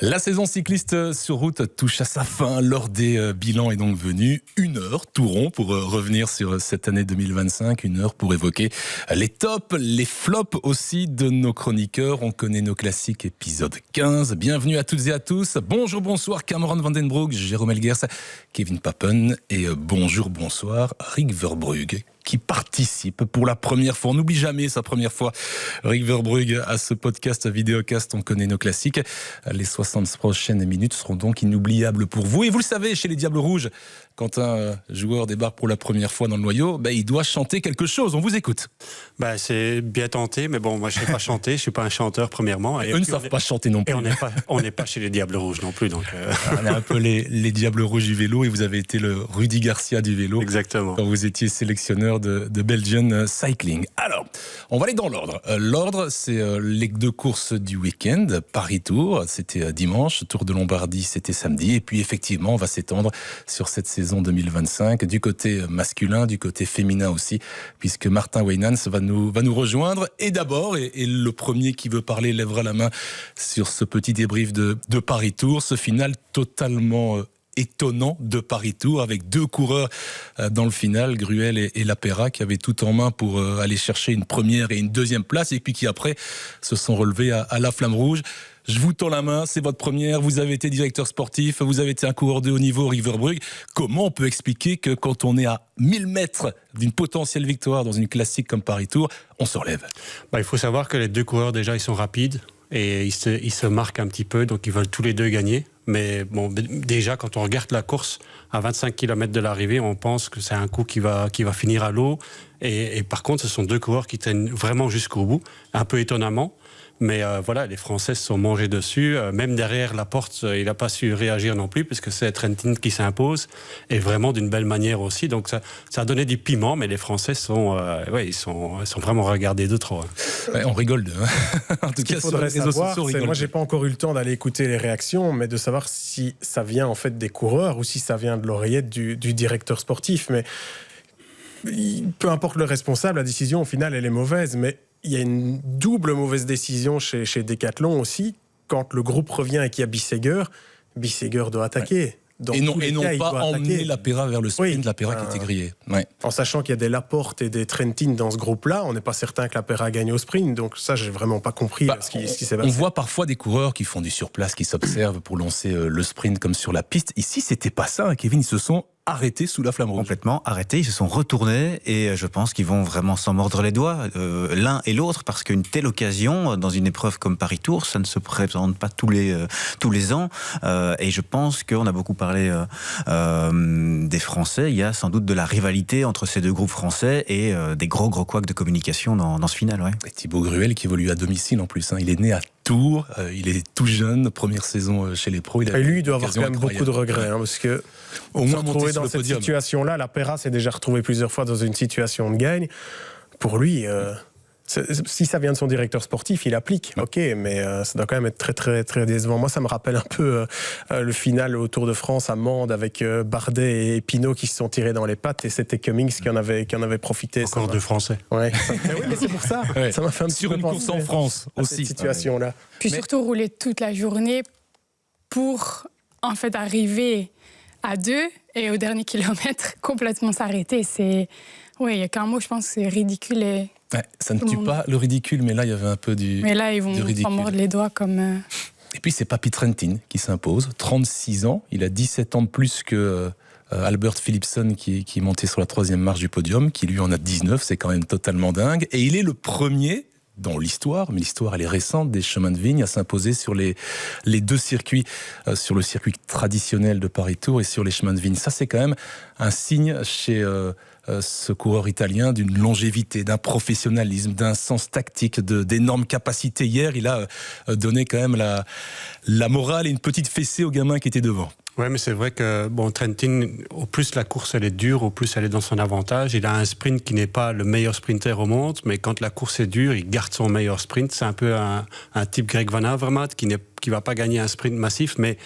La saison cycliste sur route touche à sa fin. L'heure des bilans est donc venue. 1 heure tout rond pour revenir sur cette année 2025. 1 heure pour évoquer les tops, les flops aussi de nos chroniqueurs. On connaît nos classiques, épisode 15. Bienvenue à toutes et à tous. Bonjour, bonsoir Cameron Vandenbroek, Jérôme Elgers, Kevin Papen et bonjour, bonsoir Rick Verbrugge, qui participe pour la première fois. On n'oublie jamais sa première fois. Rick Verbrugge à ce podcast vidéocast. On connaît nos classiques. Les 60 prochaines minutes seront donc inoubliables pour vous. Et vous le savez, chez les Diables Rouges, quand un joueur débarque pour la première fois dans le noyau, il doit chanter quelque chose. On vous écoute. C'est bien tenté, mais bon, moi je ne sais pas chanter. Je ne suis pas un chanteur, premièrement. Et eux ne savent pas chanter non plus. Et on n'est pas chez les Diables Rouges non plus. Donc On est un peu les Diables Rouges du vélo, et vous avez été le Rudy Garcia du vélo. Exactement. Quand vous étiez sélectionneur de Belgian Cycling. Alors, on va aller dans l'ordre. L'ordre, c'est les 2 courses du week-end. Paris-Tour, c'était dimanche. Tour de Lombardie, c'était samedi. Et puis, effectivement, on va s'étendre sur cette saison 2025, du côté masculin, du côté féminin aussi, puisque Martin Weynans va nous rejoindre. Et d'abord, et le premier qui veut parler lèvera la main sur ce petit débrief de Paris-Tour, ce final totalement étonnant de Paris-Tour, avec 2 coureurs dans le final, Gruel et Lapera, qui avaient tout en main pour aller chercher une première et une deuxième place, et puis qui après se sont relevés à la flamme rouge. Je vous tends la main, c'est votre première, vous avez été directeur sportif, vous avez été un coureur de haut niveau, Rick Verbrugge. Comment on peut expliquer que quand on est à 1000 mètres d'une potentielle victoire dans une classique comme Paris-Tour, on se relève? Il faut savoir que les 2 coureurs, déjà, ils sont rapides et ils se marquent un petit peu, donc ils veulent tous les 2 gagner. Mais bon, déjà, quand on regarde la course à 25 km de l'arrivée, on pense que c'est un coup qui va finir à l'eau. Et par contre, ce sont 2 coureurs qui tiennent vraiment jusqu'au bout, un peu étonnamment. Mais voilà, les Français se sont mangés dessus. Même derrière Laporte, il n'a pas su réagir non plus, puisque c'est Trentin qui s'impose, et vraiment d'une belle manière aussi. Donc ça a donné du piment, mais les Français sont vraiment regardés de trop. Ouais, on rigole d'eux. En tout cas, sur les réseaux sociaux, moi, j'ai pas encore eu le temps d'aller écouter les réactions, mais de savoir si ça vient en fait des coureurs ou si ça vient de l'oreillette du directeur sportif. Mais peu importe le responsable, la décision au final elle est mauvaise, mais il y a une double mauvaise décision chez Decathlon aussi. Quand le groupe revient et qu'il y a Bissegger doit attaquer. Ouais. Et non pas emmener Lapera vers le sprint, Lapera qui était grillé. Ouais. En sachant qu'il y a des Laporte et des Trentin dans ce groupe-là, on n'est pas certain que Lapera gagne au sprint. Donc ça, j'ai vraiment pas compris ce qui s'est passé. On voit parfois des coureurs qui font du surplace, qui s'observent pour lancer le sprint comme sur la piste. Ici, c'était pas ça, Kevin. Ils se sont arrêtés sous la flamme rouge. Complètement arrêtés, ils se sont retournés et je pense qu'ils vont vraiment s'en mordre les doigts, l'un et l'autre, parce qu'une telle occasion, dans une épreuve comme Paris-Tour, ça ne se présente pas tous les ans. Et je pense qu'on a beaucoup parlé des Français. Il y a sans doute de la rivalité entre ces 2 groupes français et des gros couacs de communication dans ce final. Ouais. Et Thibaut Gruel qui évolue à domicile en plus. Il est né à Tours, il est tout jeune, première saison chez les pros. Et lui, il doit avoir quand même beaucoup de regrets, parce que au moins retrouver dans cette situation-là, Lapera s'est déjà retrouvé plusieurs fois dans une situation de gagne. Pour lui, si ça vient de son directeur sportif, il applique, ok, mais ça doit quand même être très très très décevant. Moi, ça me rappelle un peu le final au Tour de France à Mende avec Bardet et Pinot qui se sont tirés dans les pattes, et c'était Cummings qui en avait profité. Encore 2 Français. Ouais. Mais c'est pour ça. Ouais. Ça m'a fait un petit sur peu une course en France aussi. Cette situation-là. Puis surtout rouler toute la journée pour en fait arriver à 2 et au dernier kilomètre complètement s'arrêter. Il y a qu'un mot, je pense, c'est ridicule. Et ça ne tue pas le ridicule, mais là, il y avait un peu du Mais là, ils vont s'en mordre les doigts comme... Et puis, c'est Papy Trentin qui s'impose. 36 ans, il a 17 ans de plus que Albert Philipson qui est monté sur la 3e marche du podium, qui lui en a 19, c'est quand même totalement dingue. Et il est le premier dans l'histoire, mais l'histoire elle est récente, des chemins de vigne à s'imposer sur les 2 circuits, sur le circuit traditionnel de Paris-Tour et sur les chemins de vigne. Ça, c'est quand même un signe chez ce coureur italien d'une longévité, d'un professionnalisme, d'un sens tactique, d'énormes capacités. Hier, il a donné quand même la morale et une petite fessée aux gamins qui étaient devant. Ouais, mais c'est vrai que Trentin, au plus la course elle est dure, au plus elle est dans son avantage. Il a un sprint qui n'est pas le meilleur sprinter au monde, mais quand la course est dure, il garde son meilleur sprint. C'est un peu un type Greg Van Avermaet qui va pas gagner un sprint massif, mais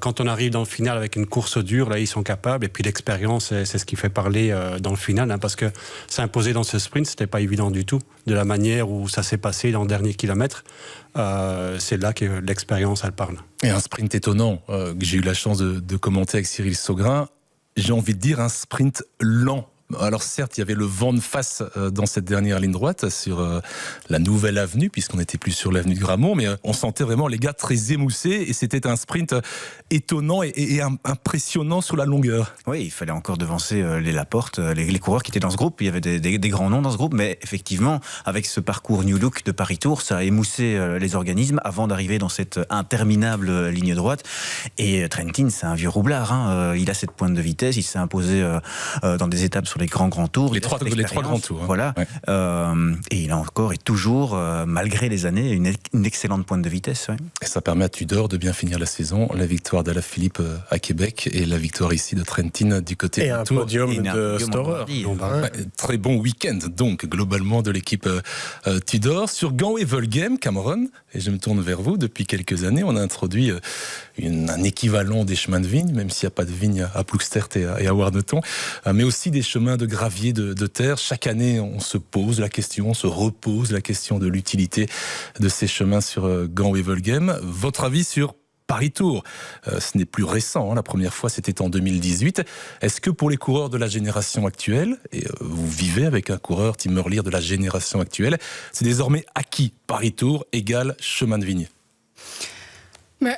quand on arrive dans le final avec une course dure, là ils sont capables. Et puis l'expérience, c'est ce qui fait parler dans le final, parce que s'imposer dans ce sprint, c'était pas évident du tout. De la manière où ça s'est passé dans le dernier kilomètre, c'est là que l'expérience elle parle. Et un sprint étonnant que j'ai eu la chance de commenter avec Cyril Saugrain. J'ai envie de dire un sprint lent. Alors certes, il y avait le vent de face dans cette dernière ligne droite sur la nouvelle avenue, puisqu'on n'était plus sur l'avenue de Gramont, mais on sentait vraiment les gars très émoussés, et c'était un sprint étonnant et impressionnant sur la longueur. Oui, il fallait encore devancer les Laporte, les coureurs qui étaient dans ce groupe. Il y avait des grands noms dans ce groupe, mais effectivement, avec ce parcours New Look de Paris-Tours, ça a émoussé les organismes avant d'arriver dans cette interminable ligne droite. Et Trentin, c'est un vieux roublard, hein. Il a cette pointe de vitesse, il s'est imposé dans des étapes sur les grands tours. Les trois grands tours. Hein. Voilà. Ouais. Et il a encore et toujours, malgré les années, une excellente pointe de vitesse. Ouais. Et ça permet à Tudor de bien finir la saison. La victoire d'Alaphilippe à Québec et la victoire ici de Trentin du côté du Tour. Et un podium de Storer. Très bon week-end, donc, globalement, de l'équipe Tudor. Sur Gand-Wevelgem, Cameron, et je me tourne vers vous, depuis quelques années, on a introduit un équivalent des chemins de vigne, même s'il n'y a pas de vigne à Ploegstert et à Warneton, mais aussi des chemins de gravier, de terre. Chaque année, on se pose la question, on se repose la question de l'utilité de ces chemins sur Gand-Wevelgem. Votre avis sur Paris-Tours, ce n'est plus récent, hein. La première fois c'était en 2018. Est-ce que pour les coureurs de la génération actuelle, et vous vivez avec un coureur, Tim Merlier, de la génération actuelle, c'est désormais acquis, Paris-Tours égale chemin de vigne?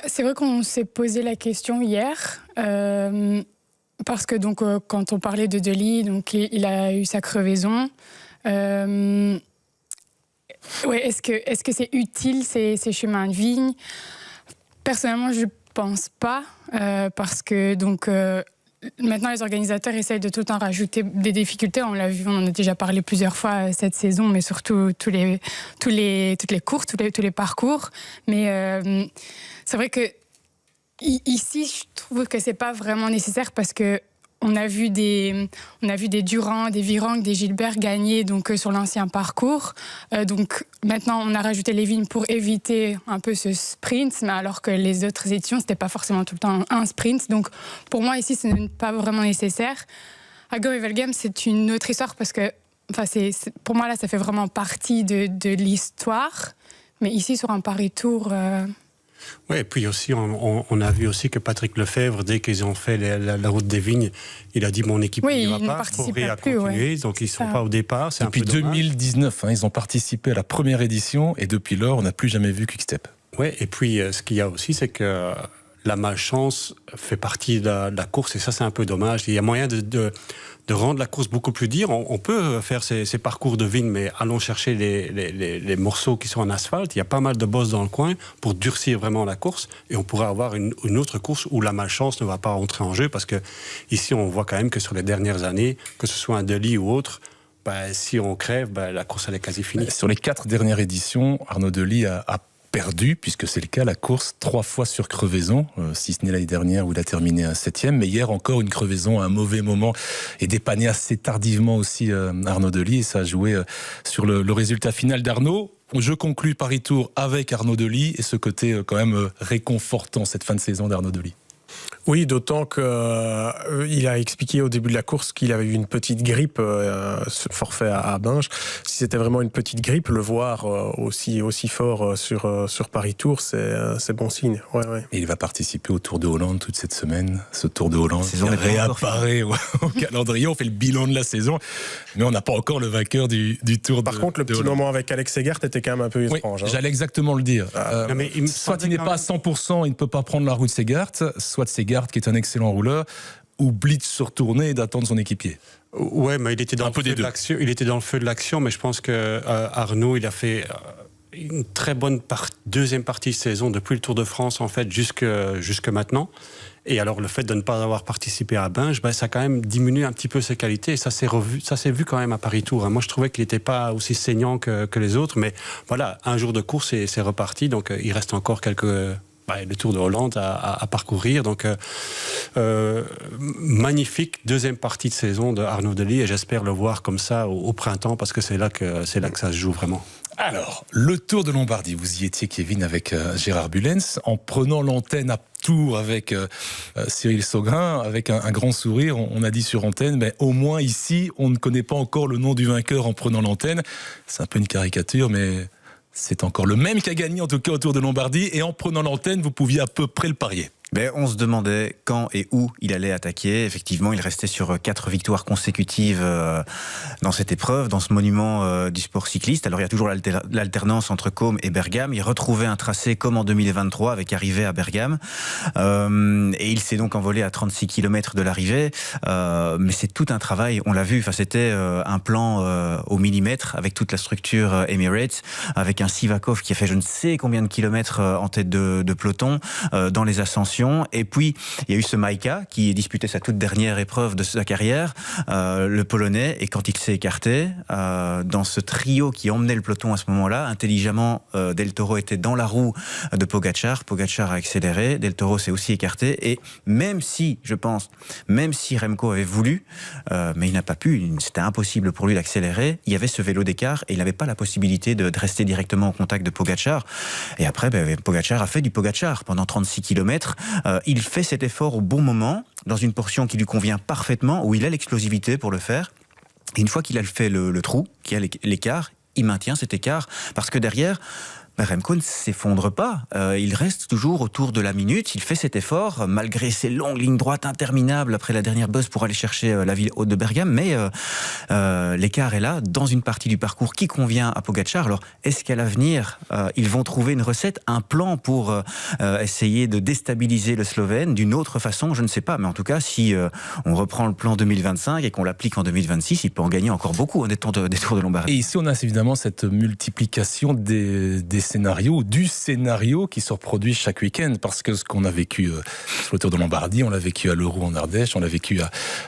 C'est vrai qu'on s'est posé la question hier, parce que donc, quand on parlait de Dely, donc, il a eu sa crevaison. Est-ce que c'est utile ces chemins de vigne? Personnellement, je ne pense pas, parce que donc, maintenant les organisateurs essayent de tout le temps rajouter des difficultés. On l'a vu, on en a déjà parlé plusieurs fois cette saison, mais surtout toutes les courses, tous les parcours. Mais c'est vrai que ici, je trouve que c'est pas vraiment nécessaire, parce que on a vu des Durand, des Virenque, des Gilbert gagner donc sur l'ancien parcours. Donc maintenant, on a rajouté les vignes pour éviter un peu ce sprint, mais alors que les autres éditions, c'était pas forcément tout le temps un sprint. Donc pour moi ici, ce n'est pas vraiment nécessaire. À Gand-Wevelgem, c'est une autre histoire, parce que pour moi là, ça fait vraiment partie de l'histoire. Mais ici, sur un Paris-Tours. Oui, et puis aussi, on a vu aussi que Patrick Lefebvre, dès qu'ils ont fait la route des vignes, il a dit mon équipe n'ira pas, Fauré a continué, donc ils ne sont pas au départ. Depuis 2019, ils ont participé à la première édition, et depuis lors, on n'a plus jamais vu Quick-Step. Oui, et puis ce qu'il y a aussi, c'est que la malchance fait partie de la course, et ça, c'est un peu dommage. Il y a moyen de rendre la course beaucoup plus dure. On peut faire ces parcours de vignes, mais allons chercher les morceaux qui sont en asphalte. Il y a pas mal de bosses dans le coin pour durcir vraiment la course, et on pourrait avoir une autre course où la malchance ne va pas entrer en jeu, parce que ici, on voit quand même que sur les dernières années, que ce soit un Dely ou autre, si on crève, la course elle est quasi finie. Sur les 4 dernières éditions, Arnaud Dely a perdu, puisque c'est le cas, la course 3 fois sur crevaison, si ce n'est l'année dernière où il a terminé 7e, mais hier encore une crevaison à un mauvais moment, et dépanné assez tardivement aussi Arnaud Dely, et ça a joué sur le résultat final d'Arnaud. Je conclus Paris-Tours avec Arnaud Dely, et ce côté quand même réconfortant, cette fin de saison d'Arnaud Dely. Oui, d'autant qu'il a expliqué au début de la course qu'il avait eu une petite grippe, ce forfait à Binge. Si c'était vraiment une petite grippe, le voir aussi fort sur Paris-Tours, c'est bon signe. Ouais. Et il va participer au Tour de Hollande toute cette semaine. Ce Tour de Hollande réapparaît au calendrier. On fait le bilan de la saison, mais on n'a pas encore le vainqueur du Tour de Hollande. Par contre, le petit moment avec Alex Segert était quand même un peu étrange. Oui, j'allais exactement le dire. Soit il n'est pas à 100%, il ne peut pas prendre la route Segert, soit Segert, qui est un excellent rouleur, oublie de se retourner et d'attendre son équipier. Ouais, mais il était dans le feu de l'action, mais je pense que Arnaud, il a fait une très bonne deuxième partie de saison depuis le Tour de France, en fait, jusque maintenant. Et alors, le fait de ne pas avoir participé à Binge, ça a quand même diminué un petit peu ses qualités. Et ça s'est vu quand même à Paris-Tours. Moi, je trouvais qu'il n'était pas aussi saignant que les autres. Mais voilà, un jour de course et c'est reparti. Donc, il reste encore le Tour de Hollande à parcourir. Donc, magnifique deuxième partie de saison de Arnaud Dely, et j'espère le voir comme ça au printemps, parce que c'est là que ça se joue vraiment. Alors, le Tour de Lombardie, vous y étiez, Kevin, avec Gérard Bullens, en prenant l'antenne à Tours avec Cyril Saugrain, avec un grand sourire. On a dit sur antenne, mais au moins ici, on ne connaît pas encore le nom du vainqueur en prenant l'antenne. C'est un peu une caricature, mais c'est encore le même qui a gagné, en tout cas au Tour de Lombardie. Et en prenant l'antenne, vous pouviez à peu près le parier. Mais on se demandait quand et où il allait attaquer. Effectivement, il restait sur 4 victoires consécutives dans cette épreuve, dans ce monument du sport cycliste. Alors il y a toujours l'alternance entre Côme et Bergame. Il retrouvait un tracé comme en 2023 avec arrivée à Bergame. Et il s'est donc envolé à 36 km de l'arrivée. Mais c'est tout un travail, on l'a vu. Enfin, c'était un plan au millimètre avec toute la structure Emirates, avec un Sivakov qui a fait je ne sais combien de kilomètres en tête de peloton dans les ascensions. Et puis, il y a eu ce Majka qui disputait sa toute dernière épreuve de sa carrière, le Polonais, et quand il s'est écarté, dans ce trio qui emmenait le peloton à ce moment-là, intelligemment, Del Toro était dans la roue de Pogačar. Pogačar a accéléré, Del Toro s'est aussi écarté, et même si Remco avait voulu, mais il n'a pas pu, c'était impossible pour lui d'accélérer, il y avait ce vélo d'écart, et il n'avait pas la possibilité de rester directement en contact de Pogačar. Et après, Pogačar a fait du Pogačar pendant 36 km. Il fait cet effort au bon moment, dans une portion qui lui convient parfaitement, où il a l'explosivité pour le faire. Et une fois qu'il a fait le trou, qu'il a l'écart, il maintient cet écart, parce que derrière, Remco ne s'effondre pas. Il reste toujours autour de la minute. Il fait cet effort, malgré ses longues lignes droites interminables après la dernière bosse pour aller chercher la ville haute de Bergame. Mais l'écart est là, dans une partie du parcours qui convient à Pogačar. Alors, est-ce qu'à l'avenir, ils vont trouver une recette, un plan pour essayer de déstabiliser le Slovène d'une autre façon? Je ne sais pas. Mais en tout cas, si on reprend le plan 2025 et qu'on l'applique en 2026, il peut en gagner encore beaucoup des Tours de Lombardie. Et ici, on a évidemment cette multiplication des scénario, du scénario qui se reproduit chaque week-end, parce que ce qu'on a vécu sur le Tour de Lombardie, on l'a vécu à l'Euro en Ardèche, on l'a vécu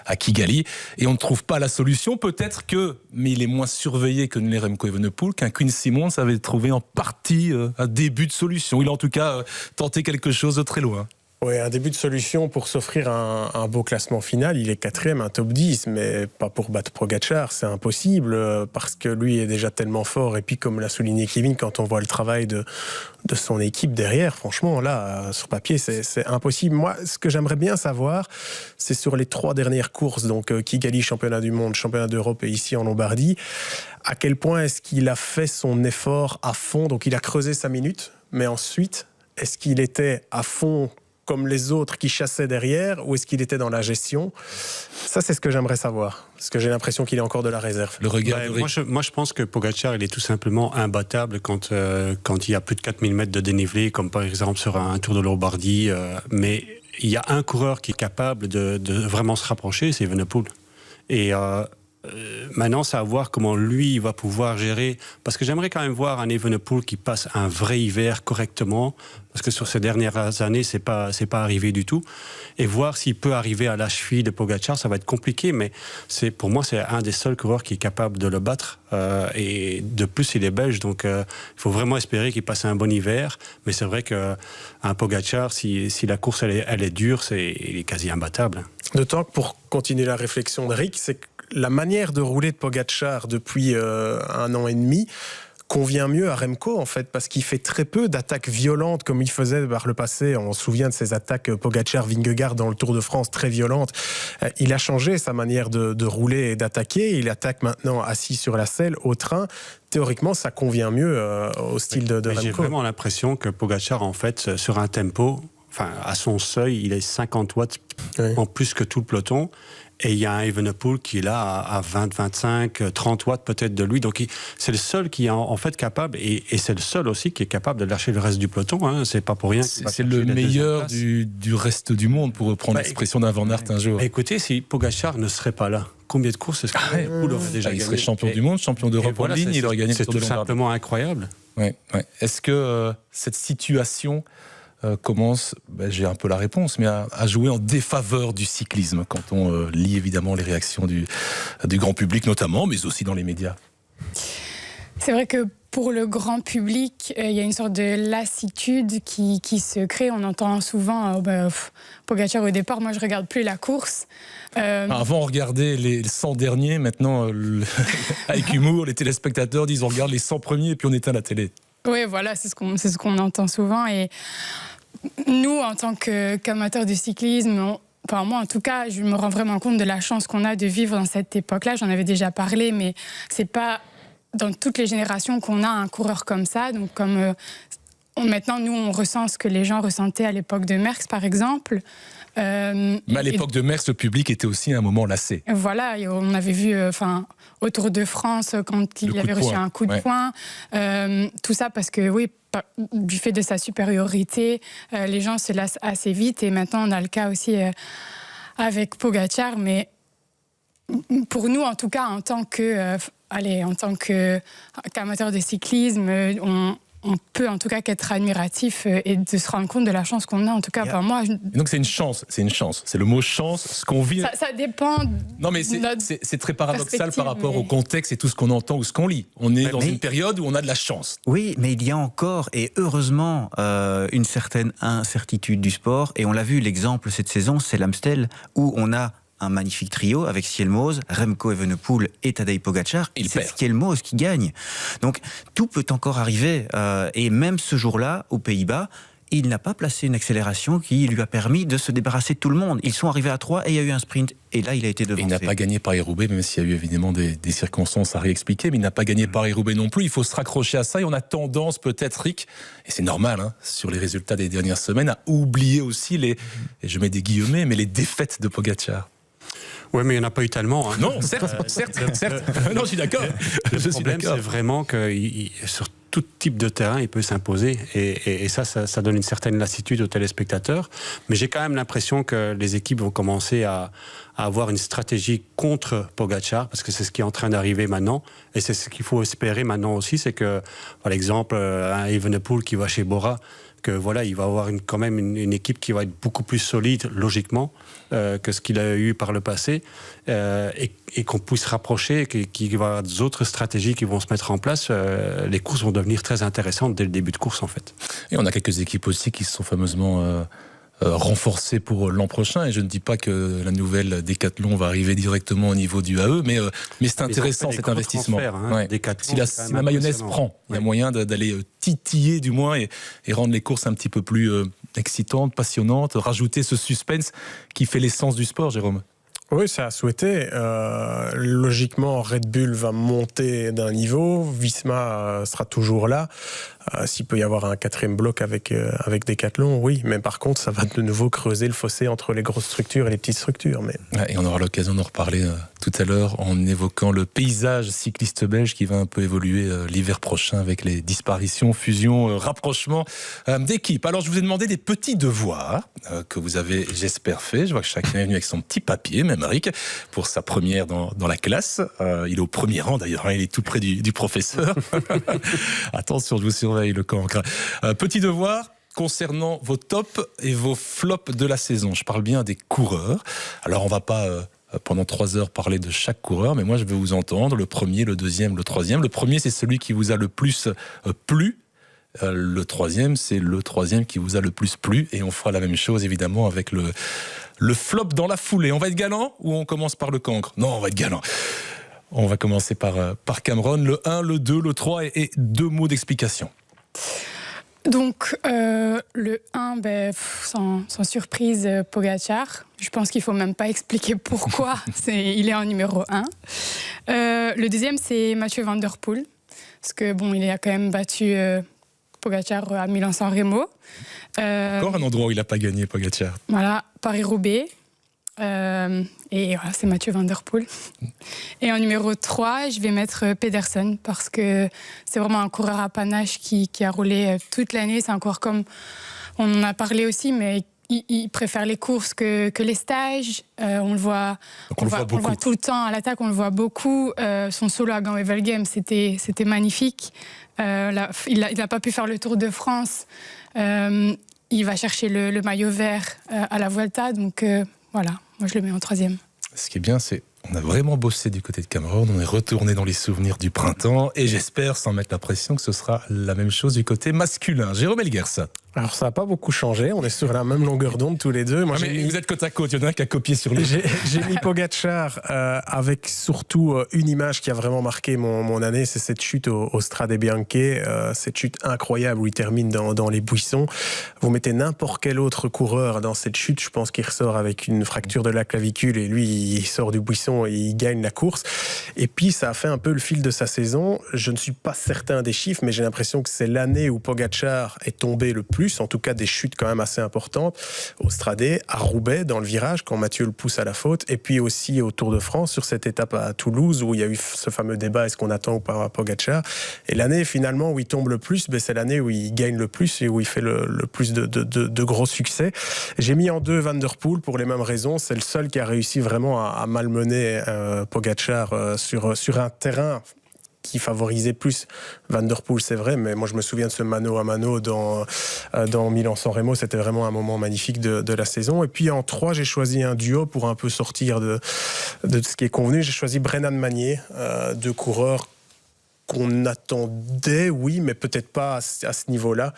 à Kigali, et on ne trouve pas la solution. Peut-être que, mais il est moins surveillé que les Remco Evenepoel, qu'un Quinn Simmons avait trouvé en partie un début de solution. Il a en tout cas tenté quelque chose de très loin. Oui, un début de solution pour s'offrir un beau classement final. Il est 4e, un top 10, mais pas pour battre Pogačar. C'est impossible, parce que lui est déjà tellement fort. Et puis, comme l'a souligné Kevin, quand on voit le travail de son équipe derrière, franchement, là, sur papier, c'est impossible. Moi, ce que j'aimerais bien savoir, c'est sur les 3 dernières courses, donc Kigali, championnat du monde, championnat d'Europe et ici en Lombardie, à quel point est-ce qu'il a fait son effort à fond? Donc, il a creusé sa minute, mais ensuite, est-ce qu'il était à fond comme les autres qui chassaient derrière, ou est-ce qu'il était dans la gestion? Ça, c'est ce que j'aimerais savoir, parce que j'ai l'impression qu'il est encore de la réserve. Le regard moi, je pense que Pogačar, il est tout simplement imbattable quand il y a plus de 4000 mètres de dénivelé, comme par exemple sur un Tour de Lombardie. Mais il y a un coureur qui est capable de vraiment se rapprocher, c'est Evenepoel. Et maintenant, c'est à voir comment lui il va pouvoir gérer. Parce que j'aimerais quand même voir un Evenepoel qui passe un vrai hiver correctement. Parce que sur ces dernières années, c'est pas arrivé du tout. Et voir s'il peut arriver à la cheville de Pogačar, ça va être compliqué. Mais pour moi, c'est un des seuls coureurs qui est capable de le battre. Et de plus, il est belge. Donc, il faut vraiment espérer qu'il passe un bon hiver. Mais c'est vrai qu'un Pogačar, si la course elle est dure, il est quasi imbattable. D'autant que pour continuer la réflexion de Rick, c'est que la manière de rouler de Pogačar depuis 1 an et demi convient mieux à Remco, en fait, parce qu'il fait très peu d'attaques violentes comme il faisait par le passé. On se souvient de ses attaques Pogačar-Vingegaard dans le Tour de France, très violentes. Il a changé sa manière de rouler et d'attaquer. Il attaque maintenant assis sur la selle, au train. Théoriquement, ça convient mieux au style de Remco. J'ai vraiment l'impression que Pogačar, en fait, sur un tempo, à son seuil, il est 50 watts en plus que tout le peloton. Et il y a un Evenepoel qui est là à 20, 25, 30 watts peut-être de lui. Donc c'est le seul qui est en fait capable, et c'est le seul aussi qui est capable de lâcher le reste du peloton. Hein. C'est pas pour rien. C'est le meilleur du reste du monde, pour reprendre l'expression d'un Van Aert un jour. Écoutez, si Pogačar ne serait pas là, combien de courses est-ce qu'il aurait déjà gagné? Il serait champion du monde, champion d'Europe en ligne, il aurait gagné le Tour de Lombardie. C'est tout simplement incroyable. Ouais. Est-ce que cette situation commence, j'ai un peu la réponse, mais à jouer en défaveur du cyclisme, quand on lit évidemment les réactions du grand public notamment, mais aussi dans les médias? C'est vrai que pour le grand public, il y a une sorte de lassitude qui se crée. On entend souvent Pogačar au départ, moi je regarde plus la course. Avant on regardait les 100 derniers, maintenant avec humour, les téléspectateurs disent on regarde les 100 premiers et puis on éteint la télé. Oui, voilà, c'est ce qu'on entend souvent. Et nous, en tant qu'amateurs de cyclisme, moi, en tout cas, je me rends vraiment compte de la chance qu'on a de vivre dans cette époque-là. J'en avais déjà parlé, mais c'est pas dans toutes les générations qu'on a un coureur comme ça. Donc, comme maintenant, nous, on ressent ce que les gens ressentaient à l'époque de Merckx, par exemple. Mais à l'époque de Merckx, le public était aussi à un moment lassé. Voilà, et on avait vu au Tour de France, quand il avait reçu un coup de poing. Tout ça parce que, oui, du fait de sa supériorité, les gens se lassent assez vite. Et maintenant, on a le cas aussi avec Pogačar. Mais pour nous, en tout cas, en tant qu'amateur de cyclisme, on peut en tout cas qu'être admiratif et de se rendre compte de la chance qu'on a, en tout cas par moi. Donc c'est une chance, c'est le mot chance, ce qu'on vit. Ça dépend. Non mais c'est très paradoxal par rapport au contexte et tout ce qu'on entend ou ce qu'on lit. On est dans une période où on a de la chance. Oui, mais il y a encore, et heureusement, une certaine incertitude du sport, et on l'a vu, l'exemple cette saison, c'est l'Amstel, où on a un magnifique trio avec Sjelmoz, Remco Evenepoel et Tadej Pogačar. C'est Sjelmoz qui gagne. Donc tout peut encore arriver. Et même ce jour-là, aux Pays-Bas, il n'a pas placé une accélération qui lui a permis de se débarrasser de tout le monde. Ils sont arrivés à 3 et il y a eu un sprint. Et là, il a été devancé. Il n'a pas gagné Paris-Roubaix, même s'il y a eu évidemment des circonstances à réexpliquer, mais il n'a pas gagné Paris-Roubaix non plus. Il faut se raccrocher à ça et on a tendance peut-être, Rick, et c'est normal, hein, sur les résultats des dernières semaines, à oublier aussi et je mets des guillemets, mais les défaites de Pogačar. Oui, mais il n'y en a pas eu tellement. Hein. Non, certes. Non, je suis d'accord. Le problème, c'est vraiment que sur tout type de terrain, il peut s'imposer. Et ça donne une certaine lassitude aux téléspectateurs. Mais j'ai quand même l'impression que les équipes vont commencer à avoir une stratégie contre Pogačar, parce que c'est ce qui est en train d'arriver maintenant. Et c'est ce qu'il faut espérer maintenant aussi, c'est que, par exemple, un Evenepoel qui va chez Bora, que voilà, il va avoir quand même une équipe qui va être beaucoup plus solide, logiquement, que ce qu'il a eu par le passé, et qu'on puisse rapprocher, qu'il va y avoir d'autres stratégies qui vont se mettre en place. Les courses vont devenir très intéressantes dès le début de course, en fait. Et on a quelques équipes aussi qui se sont fameusement renforcées pour l'an prochain, et je ne dis pas que la nouvelle Décathlon va arriver directement au niveau du AE, mais c'est intéressant cet investissement. Hein, si la mayonnaise prend, il y a moyen d'aller titiller du moins et rendre les courses un petit peu plus excitantes, passionnantes, rajouter ce suspense qui fait l'essence du sport, Jérôme. Oui, c'est à souhaiter. Logiquement, Red Bull va monter d'un niveau, Visma sera toujours là. S'il peut y avoir un quatrième bloc avec Decathlon, oui. Mais par contre, ça va de nouveau creuser le fossé entre les grosses structures et les petites structures. Mais... Et on aura l'occasion d'en reparler tout à l'heure en évoquant le paysage cycliste belge qui va un peu évoluer l'hiver prochain avec les disparitions, fusions, rapprochements d'équipes. Alors, je vous ai demandé des petits devoirs que vous avez, j'espère, fait. Je vois que chacun est venu avec son petit papier, même Rick, pour sa première dans la classe. Il est au premier rang d'ailleurs, hein, il est tout près du professeur. Attention, je vous surveille le cancre. Petit devoir concernant vos tops et vos flops de la saison. Je parle bien des coureurs. Alors, on va pas pendant 3 heures parler de chaque coureur, mais moi, je veux vous entendre. Le premier, le deuxième, le troisième. Le premier, c'est celui qui vous a le plus plu. Le troisième, c'est le troisième qui vous a le plus plu. Et on fera la même chose, évidemment, avec le flop dans la foulée. On va être galant ou on commence par le cancre? Non, on va être galant. On va commencer par Cameron. Le 1, le 2, le 3 et 2 mots d'explication. Donc, le 1, sans surprise, Pogačar. Je pense qu'il ne faut même pas expliquer pourquoi il est en numéro 1. Le deuxième, c'est Mathieu Van Der Poel. Parce que, il a quand même battu Pogačar à Milan-San Remo. Encore un endroit où il n'a pas gagné, Pogačar. Voilà, Paris-Roubaix. Et voilà, c'est Mathieu Van Der Poel. Et en numéro 3, je vais mettre Pedersen parce que c'est vraiment un coureur à panache qui a roulé toute l'année. C'est un coureur comme on en a parlé aussi, mais il préfère les courses que les stages. On le voit, on le voit tout le temps à l'attaque, on le voit beaucoup. Son solo à Gand-Wevelgem, c'était magnifique. Il n'a pas pu faire le Tour de France. Il va chercher le maillot vert à la Vuelta, donc voilà, moi je le mets en 3e. Ce qui est bien, c'est qu'on a vraiment bossé du côté de Cameron, on est retourné dans les souvenirs du printemps, et j'espère, sans mettre la pression, que ce sera la même chose du côté masculin. Jérôme Elguers. Alors ça n'a pas beaucoup changé, on est sur la même longueur d'onde tous les deux. Moi, vous êtes côte à côte, il y en a un qui a copié sur lui. J'ai mis Pogačar avec surtout une image qui a vraiment marqué mon année, c'est cette chute au Strade Bianche, cette chute incroyable où il termine dans les buissons. Vous mettez n'importe quel autre coureur dans cette chute, je pense qu'il ressort avec une fracture de la clavicule et lui il sort du buisson saison et il gagne la course. Et puis, ça a fait un peu le fil de sa saison. Je ne suis pas certain des chiffres, mais j'ai l'impression que c'est l'année où Pogačar est tombé le plus, en tout cas des chutes quand même assez importantes, au Stradé, à Roubaix, dans le virage, quand Mathieu le pousse à la faute, et puis aussi au Tour de France, sur cette étape à Toulouse, où il y a eu ce fameux débat, est-ce qu'on attend ou pas Pogačar. Et l'année, finalement, où il tombe le plus, c'est l'année où il gagne le plus et où il fait le plus de gros succès. J'ai mis en 2 Van der Poel pour les mêmes raisons. C'est le seul qui a réussi vraiment à malmener Pogačar sur un terrain qui favorisait plus Van der Poel, c'est vrai, mais moi je me souviens de ce mano à mano dans Milan-San Remo, c'était vraiment un moment magnifique de la saison. Et puis en 3, j'ai choisi un duo pour un peu sortir de ce qui est convenu. J'ai choisi Brennan Magnier, 2 coureurs qu'on attendait, oui, mais peut-être pas à ce niveau-là.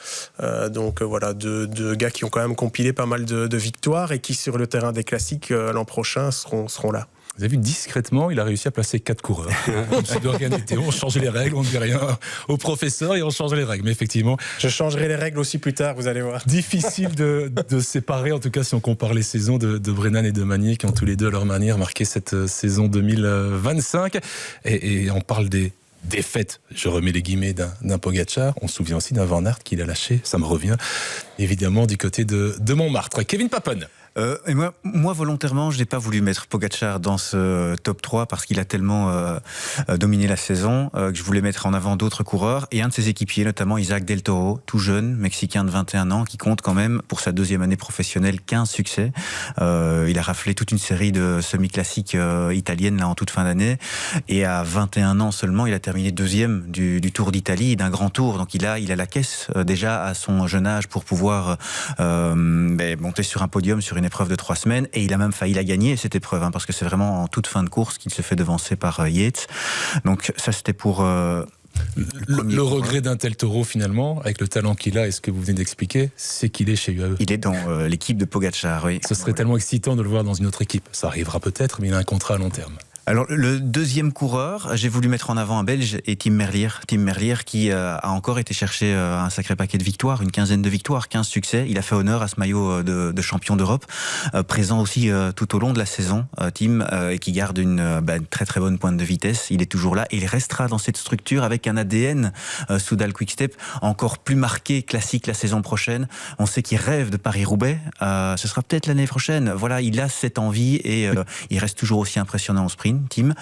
Donc voilà, deux gars qui ont quand même compilé pas mal de victoires et qui, sur le terrain des classiques, l'an prochain, seront là. Vous avez vu, discrètement, il a réussi à placer 4 coureurs. Comme si de rien n'était. On changeait les règles, on ne dit rien au professeur et on change les règles. Mais effectivement... Je changerai les règles aussi plus tard, vous allez voir. Difficile de séparer, en tout cas si on compare les saisons de Brennan et de Magnier, qui ont tous les deux à leur manière marqué cette saison 2025. Et on parle des défaite, je remets les guillemets, d'un Pogačar. On se souvient aussi d'un Van Aert qu'il a lâché, ça me revient évidemment du côté de Montmartre. Kevin Papen. Et moi, volontairement, je n'ai pas voulu mettre Pogačar dans ce top 3 parce qu'il a tellement dominé la saison que je voulais mettre en avant d'autres coureurs et un de ses équipiers, notamment Isaac Del Toro, tout jeune, mexicain de 21 ans, qui compte quand même pour sa 2e année professionnelle 15 succès. Il a raflé toute une série de semi-classiques italiennes là, en toute fin d'année et à 21 ans seulement, il a terminé 2e du Tour d'Italie, d'un grand tour. Donc il a la caisse déjà à son jeune âge pour pouvoir monter sur un podium sur une épreuve de 3 semaines, et il a même failli la gagner cette épreuve, parce que c'est vraiment en toute fin de course qu'il se fait devancer par Yates. Donc ça, c'était pour le regret d'un tel Toro, finalement, avec le talent qu'il a et ce que vous venez d'expliquer, c'est qu'il est chez UAE. Il est dans l'équipe de Pogačar, oui. Ce serait tellement excitant de le voir dans une autre équipe. Ça arrivera peut-être, mais il a un contrat à long terme. Alors, le 2e coureur, j'ai voulu mettre en avant un Belge, et Tim Merlier. Tim Merlier qui a encore été chercher un sacré paquet de victoires, une 15aine de victoires, 15 succès. Il a fait honneur à ce maillot de champion d'Europe, présent aussi tout au long de la saison, Tim, et qui garde une très très bonne pointe de vitesse. Il est toujours là et il restera dans cette structure avec un ADN Soudal Quick-Step encore plus marqué, classique la saison prochaine. On sait qu'il rêve de Paris-Roubaix. Ce sera peut-être l'année prochaine. Voilà, il a cette envie et il reste toujours aussi impressionnant au sprint. Tim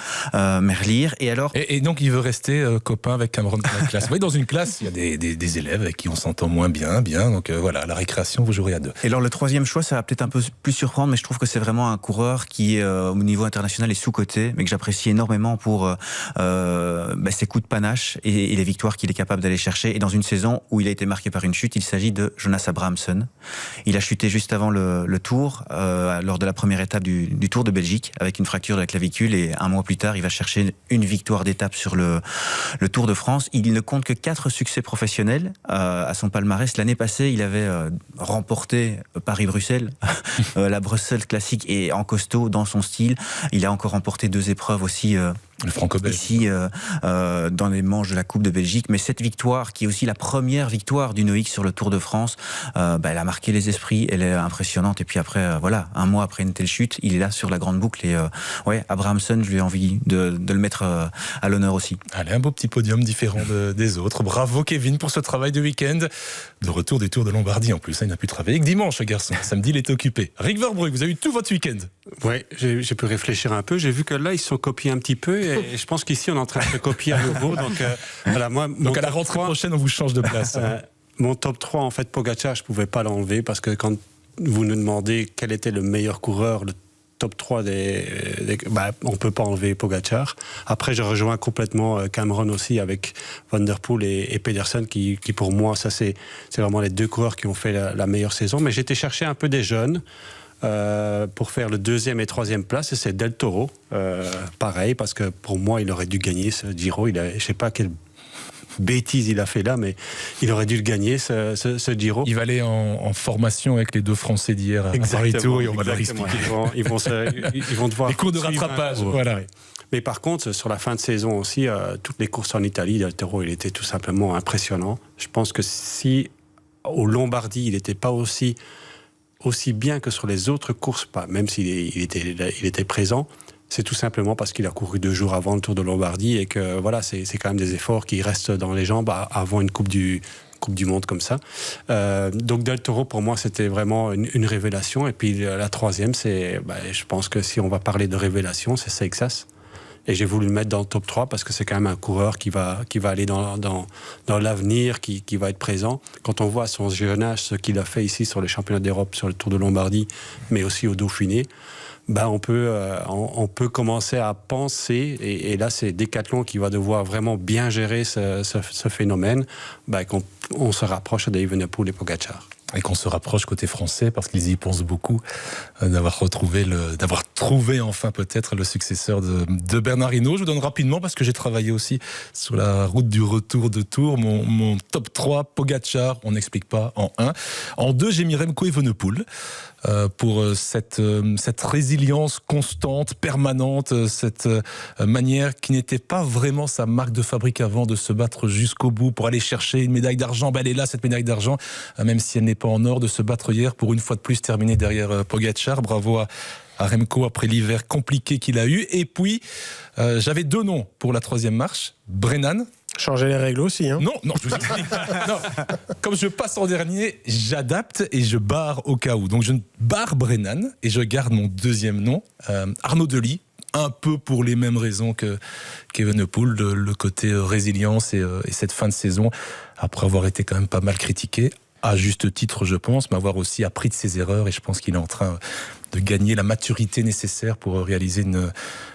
Merlier, et donc il veut rester copain avec Cameron dans la classe. Vous voyez, dans une classe, il y a des élèves avec qui on s'entend moins bien, donc voilà, la récréation, vous jouerez à 2. Et alors le 3e choix, ça va peut-être un peu plus surprendre, mais je trouve que c'est vraiment un coureur qui au niveau international est sous-coté, mais que j'apprécie énormément pour ses coups de panache et les victoires qu'il est capable d'aller chercher. Et dans une saison où il a été marqué par une chute, il s'agit de Jonas Abrahamsen. Il a chuté juste avant le Tour, lors de la première étape du Tour de Belgique, avec une fracture de la clavicule, et un mois plus tard, il va chercher une victoire d'étape sur le Tour de France. Il ne compte que 4 succès professionnels à son palmarès. L'année passée, il avait remporté Paris-Bruxelles, la Bruxelles classique, et en costaud dans son style. Il a encore remporté 2 épreuves aussi le franco-belge ici dans les manches de la Coupe de Belgique. Mais cette victoire, qui est aussi la première victoire du Noix sur le Tour de France, elle a marqué les esprits, elle est impressionnante. Et puis après, un mois après une telle chute, il est là sur la grande boucle. Et Abrahamsen, je lui ai envie de le mettre à l'honneur aussi. Allez, un beau petit podium différent des autres. Bravo Kevin pour ce travail de week-end. De retour des Tours de Lombardie en plus. Il n'a pu travailler que dimanche, garçon. Samedi, il est occupé. Rick Verbrugge, vous avez eu tout votre week-end. Oui, j'ai pu réfléchir un peu. J'ai vu que là, ils se sont copiés un petit peu. Et je pense qu'ici, on est en train de se copier à nouveau. Donc à la rentrée prochaine, on vous change de place. Mon top 3, en fait, Pogačar, je ne pouvais pas l'enlever parce que quand vous nous demandez quel était le meilleur coureur, le top 3 on ne peut pas enlever Pogačar. Après, je rejoins complètement Cameron aussi avec Van der Poel et Pedersen qui pour moi, ça c'est vraiment les 2 coureurs qui ont fait la meilleure saison. Mais j'ai été chercher un peu des jeunes pour faire le 2e et 3e place, et c'est Del Toro. Pareil, parce que pour moi, il aurait dû gagner ce Giro. Je ne sais pas quelle bêtise il a fait là, mais il aurait dû le gagner, ce Giro. Il va aller en formation avec les 2 Français d'hier à Paris Tour, et on va leur expliquer. Ils vont devoir... Les cours de rattrapage, voilà. Mais par contre, sur la fin de saison aussi, toutes les courses en Italie, Del Toro, il était tout simplement impressionnant. Je pense que si au Lombardie, il n'était pas aussi bien que sur les autres courses, même s'il était présent, c'est tout simplement parce qu'il a couru 2 jours avant le Tour de Lombardie et que voilà, c'est quand même des efforts qui restent dans les jambes avant une Coupe du Monde comme ça. Donc Del Toro, pour moi, c'était vraiment une révélation. Et puis la troisième, je pense que si on va parler de révélation, c'est Seixas. Et j'ai voulu le mettre dans le top 3 parce que c'est quand même un coureur qui va aller dans l'avenir, qui va être présent. Quand on voit à son jeune âge ce qu'il a fait ici sur les championnats d'Europe, sur le Tour de Lombardie, mais aussi au Dauphiné, on peut commencer à penser, et là c'est Decathlon qui va devoir vraiment bien gérer ce phénomène, qu'on se rapproche d'Evenepoel et Pogačar. Et qu'on se rapproche côté français, parce qu'ils y pensent beaucoup, d'avoir trouvé enfin peut-être le successeur de Bernard Hinault. Je vous donne rapidement, parce que j'ai travaillé aussi sur la route du retour de Tours, mon top 3, Pogačar, on n'explique pas, en 1. En 2, j'ai mis Remco Evenepoel, pour cette résilience constante, permanente, cette manière qui n'était pas vraiment sa marque de fabrique avant, de se battre jusqu'au bout pour aller chercher une médaille d'argent. Elle est là, cette médaille d'argent, même si elle n'est pas en or, de se battre hier pour une fois de plus terminer derrière Pogačar. Bravo à Remco après l'hiver compliqué qu'il a eu. Et puis, j'avais 2 noms pour la 3e marche. Brennan. Changer les règles aussi, hein. Non, je vous explique. Non. Comme je passe en dernier, j'adapte et je barre au cas où. Donc je barre Brennan et je garde mon 2e nom, Arnaud Delis, un peu pour les mêmes raisons qu'Evenepoel, le côté résilience et cette fin de saison, après avoir été quand même pas mal critiqué, à juste titre je pense, mais avoir aussi appris de ses erreurs, et je pense qu'il est en train de gagner la maturité nécessaire pour réaliser une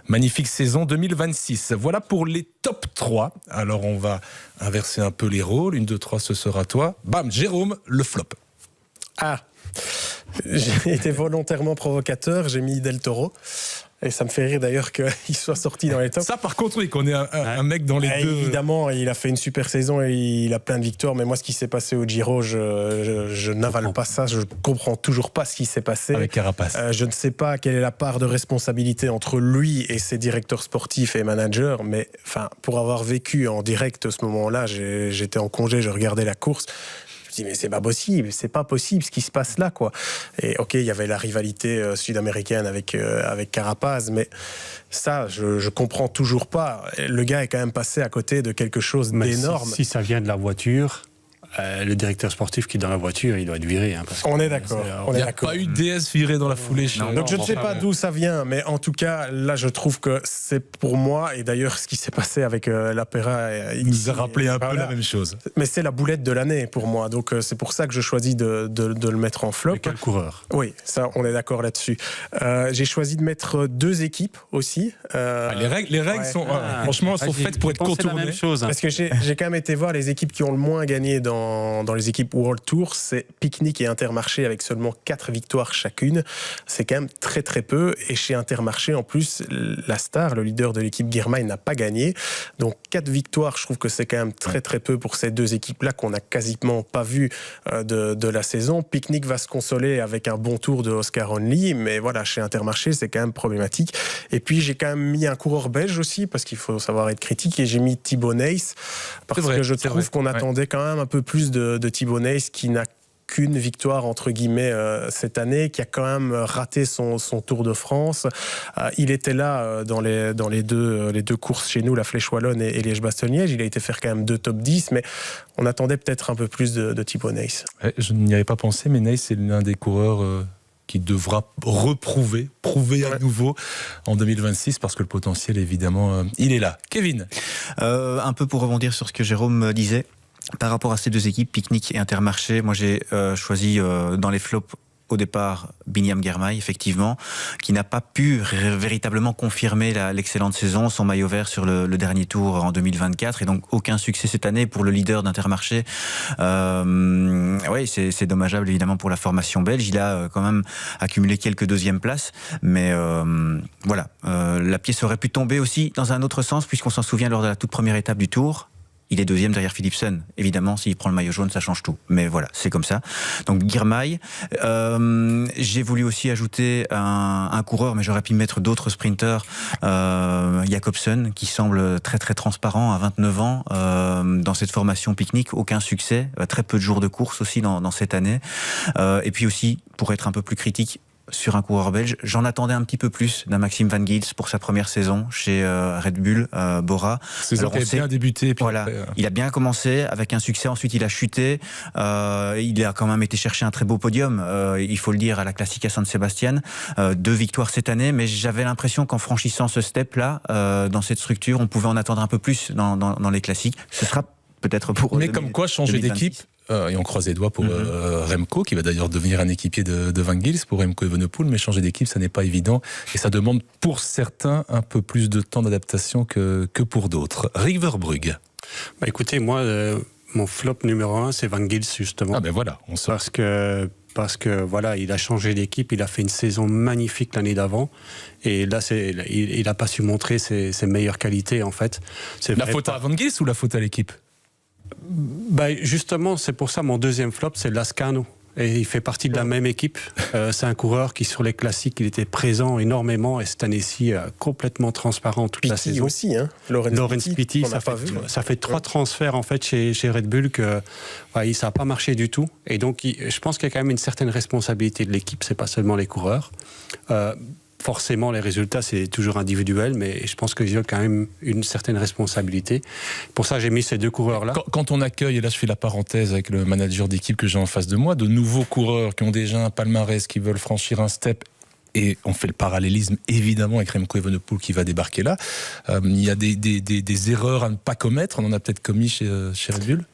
magnifique saison 2026. Voilà pour les top 3. Alors on va inverser un peu les rôles. 1, 2, 3, ce sera toi. Bam, Jérôme, le flop. J'ai été volontairement provocateur, j'ai mis Del Toro. Et ça me fait rire d'ailleurs qu'il soit sorti dans les tops. Ça, par contre, oui, qu'on ait un mec dans les deux. Évidemment, il a fait une super saison et il a plein de victoires. Mais moi, ce qui s'est passé au Giro, je n'avale pas ça. Je ne comprends toujours pas ce qui s'est passé. Avec Carapace. Je ne sais pas quelle est la part de responsabilité entre lui et ses directeurs sportifs et managers. Mais pour avoir vécu en direct ce moment-là, j'étais en congé, je regardais la course. Je me dis, mais c'est pas possible ce qui se passe là, quoi. Et ok, il y avait la rivalité sud-américaine avec Carapaz, mais ça, je comprends toujours pas. Le gars est quand même passé à côté de quelque chose d'énorme. Si ça vient de la voiture, le directeur sportif qui est dans la voiture, il doit être viré. On est d'accord. Il n'y a pas eu de DS viré dans la foulée. Donc je ne sais pas d'où ça vient, mais en tout cas, là, je trouve que c'est pour moi, et d'ailleurs, ce qui s'est passé avec l'Apéra... Il nous a rappelé un peu la même chose. Mais c'est la boulette de l'année pour moi, donc c'est pour ça que je choisis de le mettre en flop. Mais quel coureur? Oui, ça, on est d'accord là-dessus. J'ai choisi de mettre 2 équipes aussi. Les règles sont, franchement, sont faites pour être contournées. La même chose, hein. Parce que j'ai quand même été voir les équipes qui ont le moins gagné dans les équipes World Tour, c'est Picnic et Intermarché avec seulement 4 victoires chacune. C'est quand même très très peu. Et chez Intermarché, en plus, la star, le leader de l'équipe Girmay, n'a pas gagné. Donc 4 victoires, je trouve que c'est quand même très très peu pour ces 2 équipes-là qu'on n'a quasiment pas vues de la saison. Picnic va se consoler avec un bon tour de Oscar Only, mais voilà, chez Intermarché, c'est quand même problématique. Et puis j'ai quand même mis un coureur belge aussi, parce qu'il faut savoir être critique, et j'ai mis Thibaut Nys, parce que je trouve qu'on attendait quand même un peu plus de Thibaut Nys, qui n'a qu'une victoire entre guillemets cette année, qui a quand même raté son Tour de France. Il était là dans les deux courses chez nous, la Flèche Wallonne et Liège-Bastogne-Liège. Il a été faire quand même 2 top 10, mais on attendait peut-être un peu plus de Thibaut Nys. Je n'y avais pas pensé, mais Nys c'est l'un des coureurs qui devra prouver à nouveau en 2026, parce que le potentiel évidemment il est là. Kevin, un peu pour rebondir sur ce que Jérôme disait. Par rapport à ces 2 équipes, Picnic et Intermarché, moi j'ai choisi dans les flops au départ Binyam Girmay, effectivement, qui n'a pas pu véritablement confirmer l'excellente saison, son maillot vert sur le dernier tour en 2024, et donc aucun succès cette année pour le leader d'Intermarché. Oui, c'est dommageable évidemment pour la formation belge. Il a quand même accumulé quelques 2e places, mais voilà, la pièce aurait pu tomber aussi dans un autre sens, puisqu'on s'en souvient lors de la toute première étape du tour. Il est 2e derrière Philipsen. Évidemment, s'il prend le maillot jaune, ça change tout. Mais voilà, c'est comme ça. Donc Girmay. J'ai voulu aussi ajouter un coureur, mais j'aurais pu mettre d'autres sprinteurs. Jacobsen, qui semble très très transparent à 29 ans dans cette formation Picnic. Aucun succès. Très peu de jours de course aussi dans cette année. Et puis aussi, pour être un peu plus critique, sur un coureur belge. J'en attendais un petit peu plus d'un Maxime Van Gils pour sa première saison chez Red Bull, Bora. Saison qui a bien débuté. Puis voilà, après, il a bien commencé avec un succès, ensuite il a chuté. Il a quand même été chercher un très beau podium, il faut le dire, à la Classica San Sebastian. 2 victoires cette année, mais j'avais l'impression qu'en franchissant ce step-là, dans cette structure, on pouvait en attendre un peu plus dans les classiques. Ce sera peut-être pour... Mais comme quoi, changer d'équipe, et on croise les doigts pour Remco, qui va d'ailleurs devenir un équipier de Van Gils, pour Remco Evenepoel, mais changer d'équipe, ça n'est pas évident, et ça demande pour certains un peu plus de temps d'adaptation que pour d'autres. Rick Verbrugge. Écoutez, moi, mon flop numéro 1, c'est Van Gils, justement. Ah ben voilà, on sort. Parce que voilà, il a changé d'équipe, il a fait une saison magnifique l'année d'avant, et là il n'a pas su montrer ses meilleures qualités, en fait. C'est la faute à Van Gils ou la faute à l'équipe? Justement, c'est pour ça mon deuxième flop, c'est Lascano. Et il fait partie de la même équipe. C'est un coureur qui, sur les classiques, il était présent énormément, et cette année-ci, complètement transparent toute la saison. Aussi, hein. Lawrence Pitty, ça fait 3 transferts en fait chez Red Bull que ça n'a pas marché du tout. Et donc, je pense qu'il y a quand même une certaine responsabilité de l'équipe. C'est pas seulement les coureurs. Forcément, les résultats, c'est toujours individuel, mais je pense qu'ils ont quand même une certaine responsabilité. Pour ça, j'ai mis ces 2 coureurs-là. Quand on accueille, et là je fais la parenthèse avec le manager d'équipe que j'ai en face de moi, de nouveaux coureurs qui ont déjà un palmarès, qui veulent franchir un step, et on fait le parallélisme évidemment avec Remco Evenepoel qui va débarquer là, il y a des erreurs à ne pas commettre, on en a peut-être commis chez Red Bull.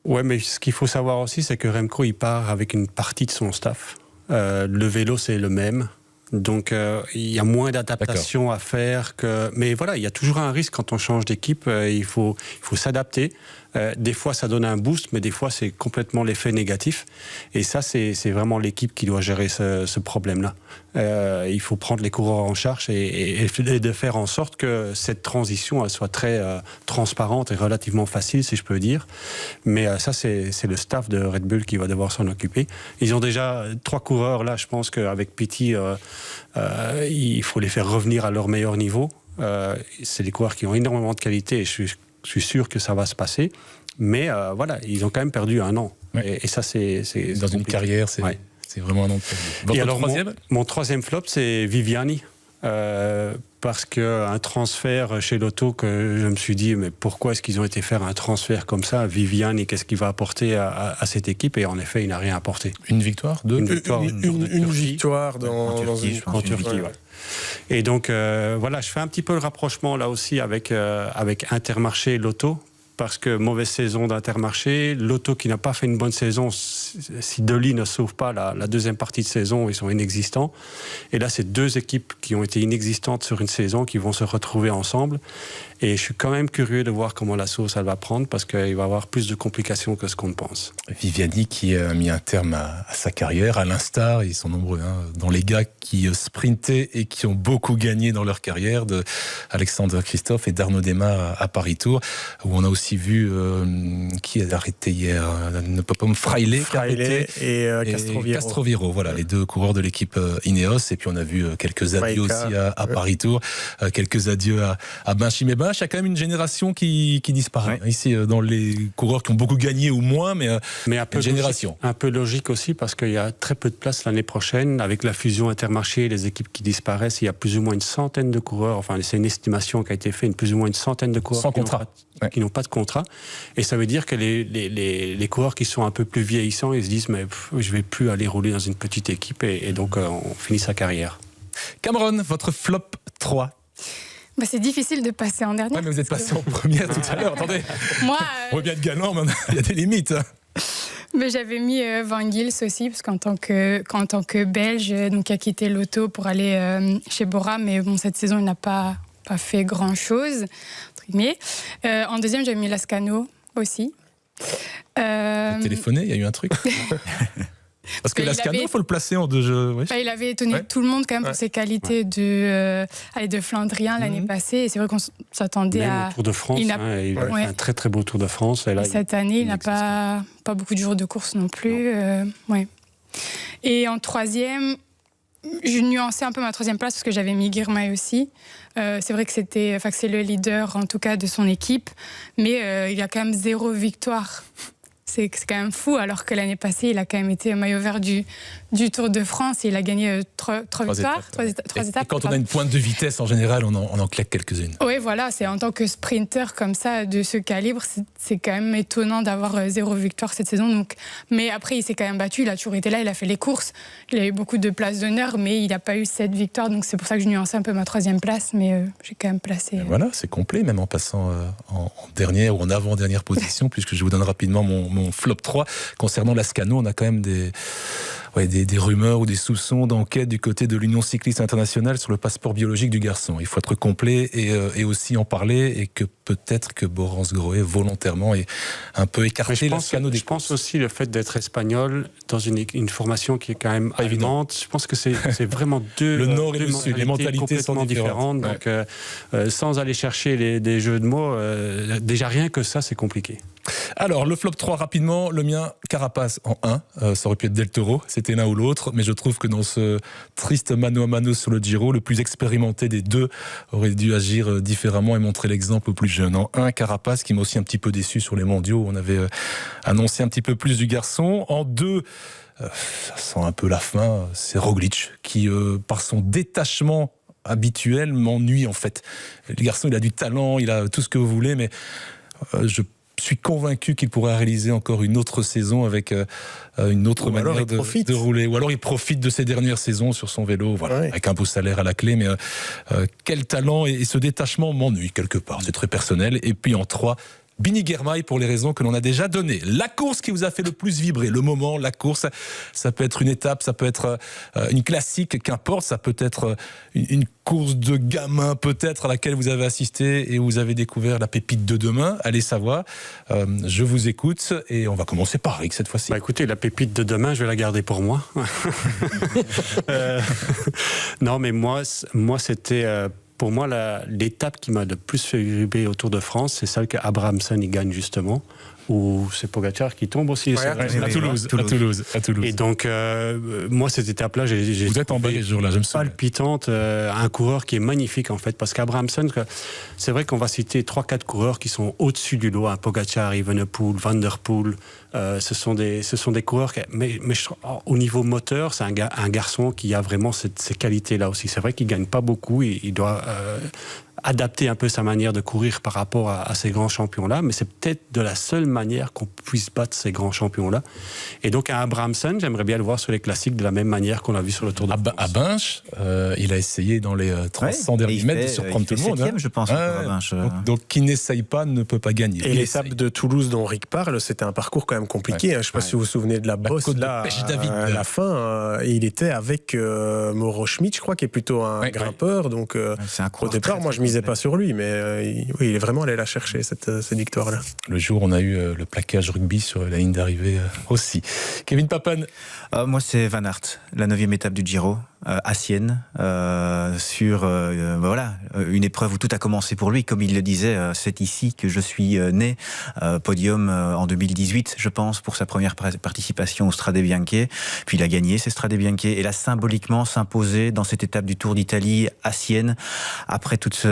Ouais, mais ce qu'il faut savoir aussi, c'est que Remco, il part avec une partie de son staff. Le vélo, c'est le même. Donc il y a moins d'adaptation à faire mais voilà, il y a toujours un risque quand on change d'équipe. Il faut s'adapter. Des fois ça donne un boost, mais des fois c'est complètement l'effet négatif, et ça c'est vraiment l'équipe qui doit gérer ce problème-là. Il faut prendre les coureurs en charge et de faire en sorte que cette transition elle soit très transparente et relativement facile, si je peux dire. Mais ça c'est le staff de Red Bull qui va devoir s'en occuper. Ils ont déjà 3 coureurs là, je pense qu'avec Pitty il faut les faire revenir à leur meilleur niveau. C'est des coureurs qui ont énormément de qualité, et je suis sûr que ça va se passer, mais voilà, ils ont quand même perdu 1 an. Ouais. Et ça, c'est dans une carrière, c'est vraiment un an de perdu. Votre alors, mon 3e flop, c'est Viviani. Parce qu'un transfert chez Lotto, que je me suis dit, mais pourquoi est-ce qu'ils ont été faire un transfert comme ça, Viviani, qu'est-ce qu'il va apporter à cette équipe? Et en effet, il n'a rien apporté. Une victoire, une victoire en Turquie. Ouais. Et donc, voilà, je fais un petit peu le rapprochement là aussi avec Intermarché et Lotto. Parce que mauvaise saison d'Intermarché, Lotto qui n'a pas fait une bonne saison, si Dely ne sauve pas la deuxième partie de saison, ils sont inexistants. Et là, c'est 2 équipes qui ont été inexistantes sur une saison qui vont se retrouver ensemble. Et je suis quand même curieux de voir comment la sauce elle va prendre, parce qu'il va y avoir plus de complications que ce qu'on pense. Viviani qui a mis un terme à sa carrière, à l'instar, ils sont nombreux, dans les gars qui sprintaient et qui ont beaucoup gagné dans leur carrière, de Alexander Christophe et d'Arnaud Démare à Paris-Tours, où on a aussi vu qui a arrêté hier, Fraile et Castroviro, voilà, les 2 coureurs de l'équipe Ineos. Et puis on a vu quelques adieux aussi à Paris-Tours, quelques adieux à Benchimeba. Il y a quand même une génération qui disparaît ici, dans les coureurs qui ont beaucoup gagné ou moins, mais un peu une génération. Un peu logique aussi, parce qu'il y a très peu de place l'année prochaine. Avec la fusion Intermarché, les équipes qui disparaissent, il y a plus ou moins une centaine de coureurs, enfin c'est une estimation qui a été faite, plus ou moins une centaine de coureurs qui n'ont pas de contrat. Et ça veut dire que les coureurs qui sont un peu plus vieillissants, ils se disent mais je vais plus aller rouler dans une petite équipe, et donc on finit sa carrière. Cameron, votre flop 3. C'est difficile de passer en dernière. Ouais, mais vous êtes passé en première tout à l'heure. Attendez, moi, on veut bien être galant, mais il y a des limites. Mais j'avais mis Van Gils aussi, parce qu'en tant que Belge, donc, qui a quitté Lotto pour aller chez Bora, mais bon, cette saison, il n'a pas fait grand-chose. En deuxième, j'avais mis Lascano aussi. Vous avez téléphoné, il y a eu un truc. Parce que Lascano, il faut le placer en 2 jeux. Ouais. Il avait étonné tout le monde quand même pour ses qualités de Flandrien l'année passée. Et c'est vrai qu'on s'attendait à... Au Tour de France, il a fait un très très beau Tour de France. Et là, cette année, il n'a pas beaucoup de jours de course non plus. Et en 3e, je nuançais un peu ma 3e place parce que j'avais mis Girmay aussi. C'est vrai que c'est le leader en tout cas de son équipe, mais il y a quand même 0 victoire. c'est quand même fou, alors que l'année passée, il a quand même été maillot vert du Tour de France et il a gagné 3 victoires. Et quand on a une pointe de vitesse, en général, on en claque quelques-unes. Oui, voilà, c'est en tant que sprinter comme ça, de ce calibre, c'est quand même étonnant d'avoir 0 victoire cette saison. Donc, mais après, il s'est quand même battu, il a toujours été là, il a fait les courses, il a eu beaucoup de places d'honneur, mais il n'a pas eu 7 victoires. Donc c'est pour ça que je nuançais un peu ma 3e place, mais j'ai quand même placé. Voilà, c'est complet, même en passant en dernière ou en avant-dernière position, puisque je vous donne rapidement mon flop 3. Concernant Lascano, on a quand même des rumeurs ou des soupçons d'enquête du côté de l'Union cycliste internationale sur le passeport biologique du garçon. Il faut être complet et aussi en parler, et que peut-être que Borrance Grohe volontairement est un peu écarté Lascano des courses. Je pense aussi le fait d'être espagnol dans une formation qui est quand même allemande. Je pense que c'est vraiment deux le nord et le sud, les mentalités sont différentes. Donc sans aller chercher des jeux de mots, déjà rien que ça, c'est compliqué. Alors, le flop 3 rapidement, le mien, Carapace en 1, ça aurait pu être Del Toro, c'était l'un ou l'autre, mais je trouve que dans ce triste mano à mano sur le Giro, le plus expérimenté des deux aurait dû agir différemment et montrer l'exemple aux plus jeunes. En 1, Carapace, qui m'a aussi un petit peu déçu sur les mondiaux, où on avait annoncé un petit peu plus du garçon. En 2, ça sent un peu la fin, c'est Roglic, qui par son détachement habituel m'ennuie en fait. Le garçon, il a du talent, il a tout ce que vous voulez, mais je suis convaincu qu'il pourrait réaliser encore une autre saison avec une autre manière de rouler. Ou alors il profite de ses dernières saisons sur son vélo, voilà, avec un beau salaire à la clé. Mais quel talent, et ce détachement m'ennuie quelque part. C'est très personnel. Et puis en 3, Bini Girmay, pour les raisons que l'on a déjà données. La course qui vous a fait le plus vibrer, le moment, la course, ça peut être une étape, ça peut être une classique, qu'importe, ça peut être une course de gamin peut-être à laquelle vous avez assisté et où vous avez découvert la pépite de demain. Allez savoir, je vous écoute et on va commencer par Rick cette fois-ci. Écoutez, la pépite de demain, je vais la garder pour moi. Non, mais moi c'était... Pour moi, l'étape qui m'a le plus fait vibrer au Tour de France, c'est celle qu'Abrahamsen y gagne justement, où c'est Pogacar qui tombe aussi. À Toulouse. Et donc, moi, cette étape-là, j'ai vous êtes en bas les jours là, je me souviens. Palpitante, un coureur qui est magnifique en fait, parce qu'Abrahamsen, c'est vrai qu'on va citer 3-4 coureurs qui sont au-dessus du lot, Pogacar, Evenepoel, Van der Poel. Ce sont des coureurs, mais au niveau moteur, c'est un garçon qui a vraiment ces qualités-là aussi. C'est vrai qu'il gagne pas beaucoup, il doit adapter un peu sa manière de courir par rapport à ces grands champions-là, mais c'est peut-être de la seule manière qu'on puisse battre ces grands champions-là. Et donc à Abrahamsen, j'aimerais bien le voir sur les classiques de la même manière qu'on l'a vu sur le Tour de France. À Binche, il a essayé dans les 300 derniers mètres de surprendre tout le monde. Je pense. Donc qui n'essaye pas ne peut pas gagner. Et l'étape de Toulouse dont Rick parle, c'était un parcours quand même compliqué. Je ne sais pas si vous vous souvenez de la bosse là, à la fin. Il était avec Mauro Schmid, je crois, qui est plutôt un grimpeur. Donc au départ, moi je misais pas sur lui, mais il est vraiment allé la chercher cette victoire-là. Le jour où on a eu le plaquage rugby sur la ligne d'arrivée aussi. Kevin Papan. Moi c'est Van Aert, la 9e étape du Giro. À Sienne, sur une épreuve où tout a commencé pour lui, comme il le disait, c'est ici que je suis né. Podium en 2018, je pense, pour sa première participation au Strade Bianche. Puis il a gagné ces Strade Bianche et là symboliquement s'imposer dans cette étape du Tour d'Italie à Sienne après toutes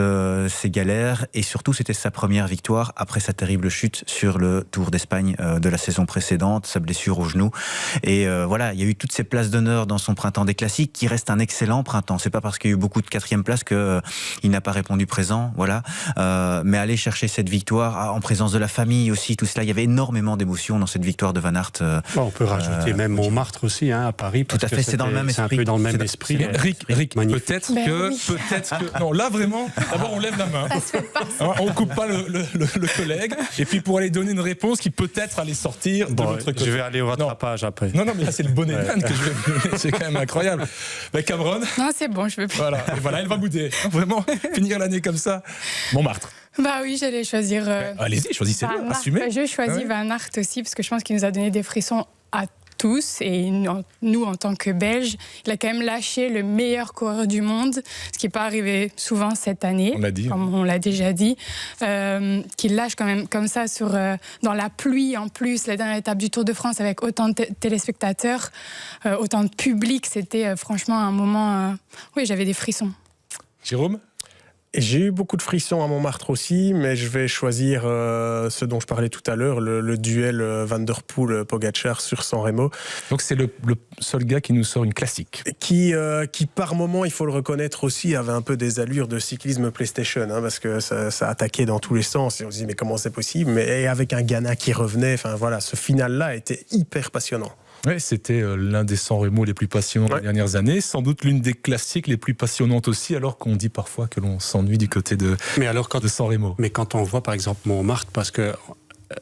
ces galères, et surtout c'était sa première victoire après sa terrible chute sur le Tour d'Espagne de la saison précédente, sa blessure au genou. Et il y a eu toutes ces places d'honneur dans son printemps des classiques qui reste un excellent printemps. C'est pas parce qu'il y a eu beaucoup de 4e places qu'il n'a pas répondu présent, voilà. Mais aller chercher cette victoire en présence de la famille aussi, tout cela, il y avait énormément d'émotions dans cette victoire de Van Aert. On peut rajouter même Montmartre aussi, à Paris. Tout à fait, c'est dans le même esprit. C'est un peu dans le même esprit. Rick, peut-être que... Non, là vraiment, d'abord on lève la main. Ça se fait pas. On coupe pas le collègue, et puis pour aller donner une réponse qui peut-être allait sortir de l'autre côté. Je vais aller au rattrapage après. Non, mais là c'est le bonnet que je vais vous donner, c'est quand même incroyable. Cameron. Non, c'est bon, je veux plus. Voilà, elle va bouder. Vraiment, finir l'année comme ça. Montmartre. Bah oui, j'allais choisir. Allez-y, choisissez-le, assumez. Je choisis Van Aert aussi, parce que je pense qu'il nous a donné des frissons à tous, et nous en tant que Belges, il a quand même lâché le meilleur coureur du monde, ce qui n'est pas arrivé souvent cette année, comme on l'a déjà dit, qu'il lâche quand même comme ça dans la pluie en plus, la dernière étape du Tour de France avec autant de téléspectateurs, autant de public, c'était franchement un moment, oui, j'avais des frissons. Jérôme ? Et j'ai eu beaucoup de frissons à Montmartre aussi, mais je vais choisir ce dont je parlais tout à l'heure, le duel Van Der Poel-Pogačar sur San Remo. Donc c'est le seul gars qui nous sort une classique. Qui par moment, il faut le reconnaître aussi, avait un peu des allures de cyclisme PlayStation, parce que ça attaquait dans tous les sens. Et on se dit mais comment c'est possible ? Mais avec un Ghana qui revenait, enfin voilà, ce final-là était hyper passionnant. Oui, c'était l'un des San Remo les plus passionnants des dernières années, sans doute l'une des classiques les plus passionnantes aussi, alors qu'on dit parfois que l'on s'ennuie du côté de San Remo. Mais quand on voit par exemple Montmartre, parce que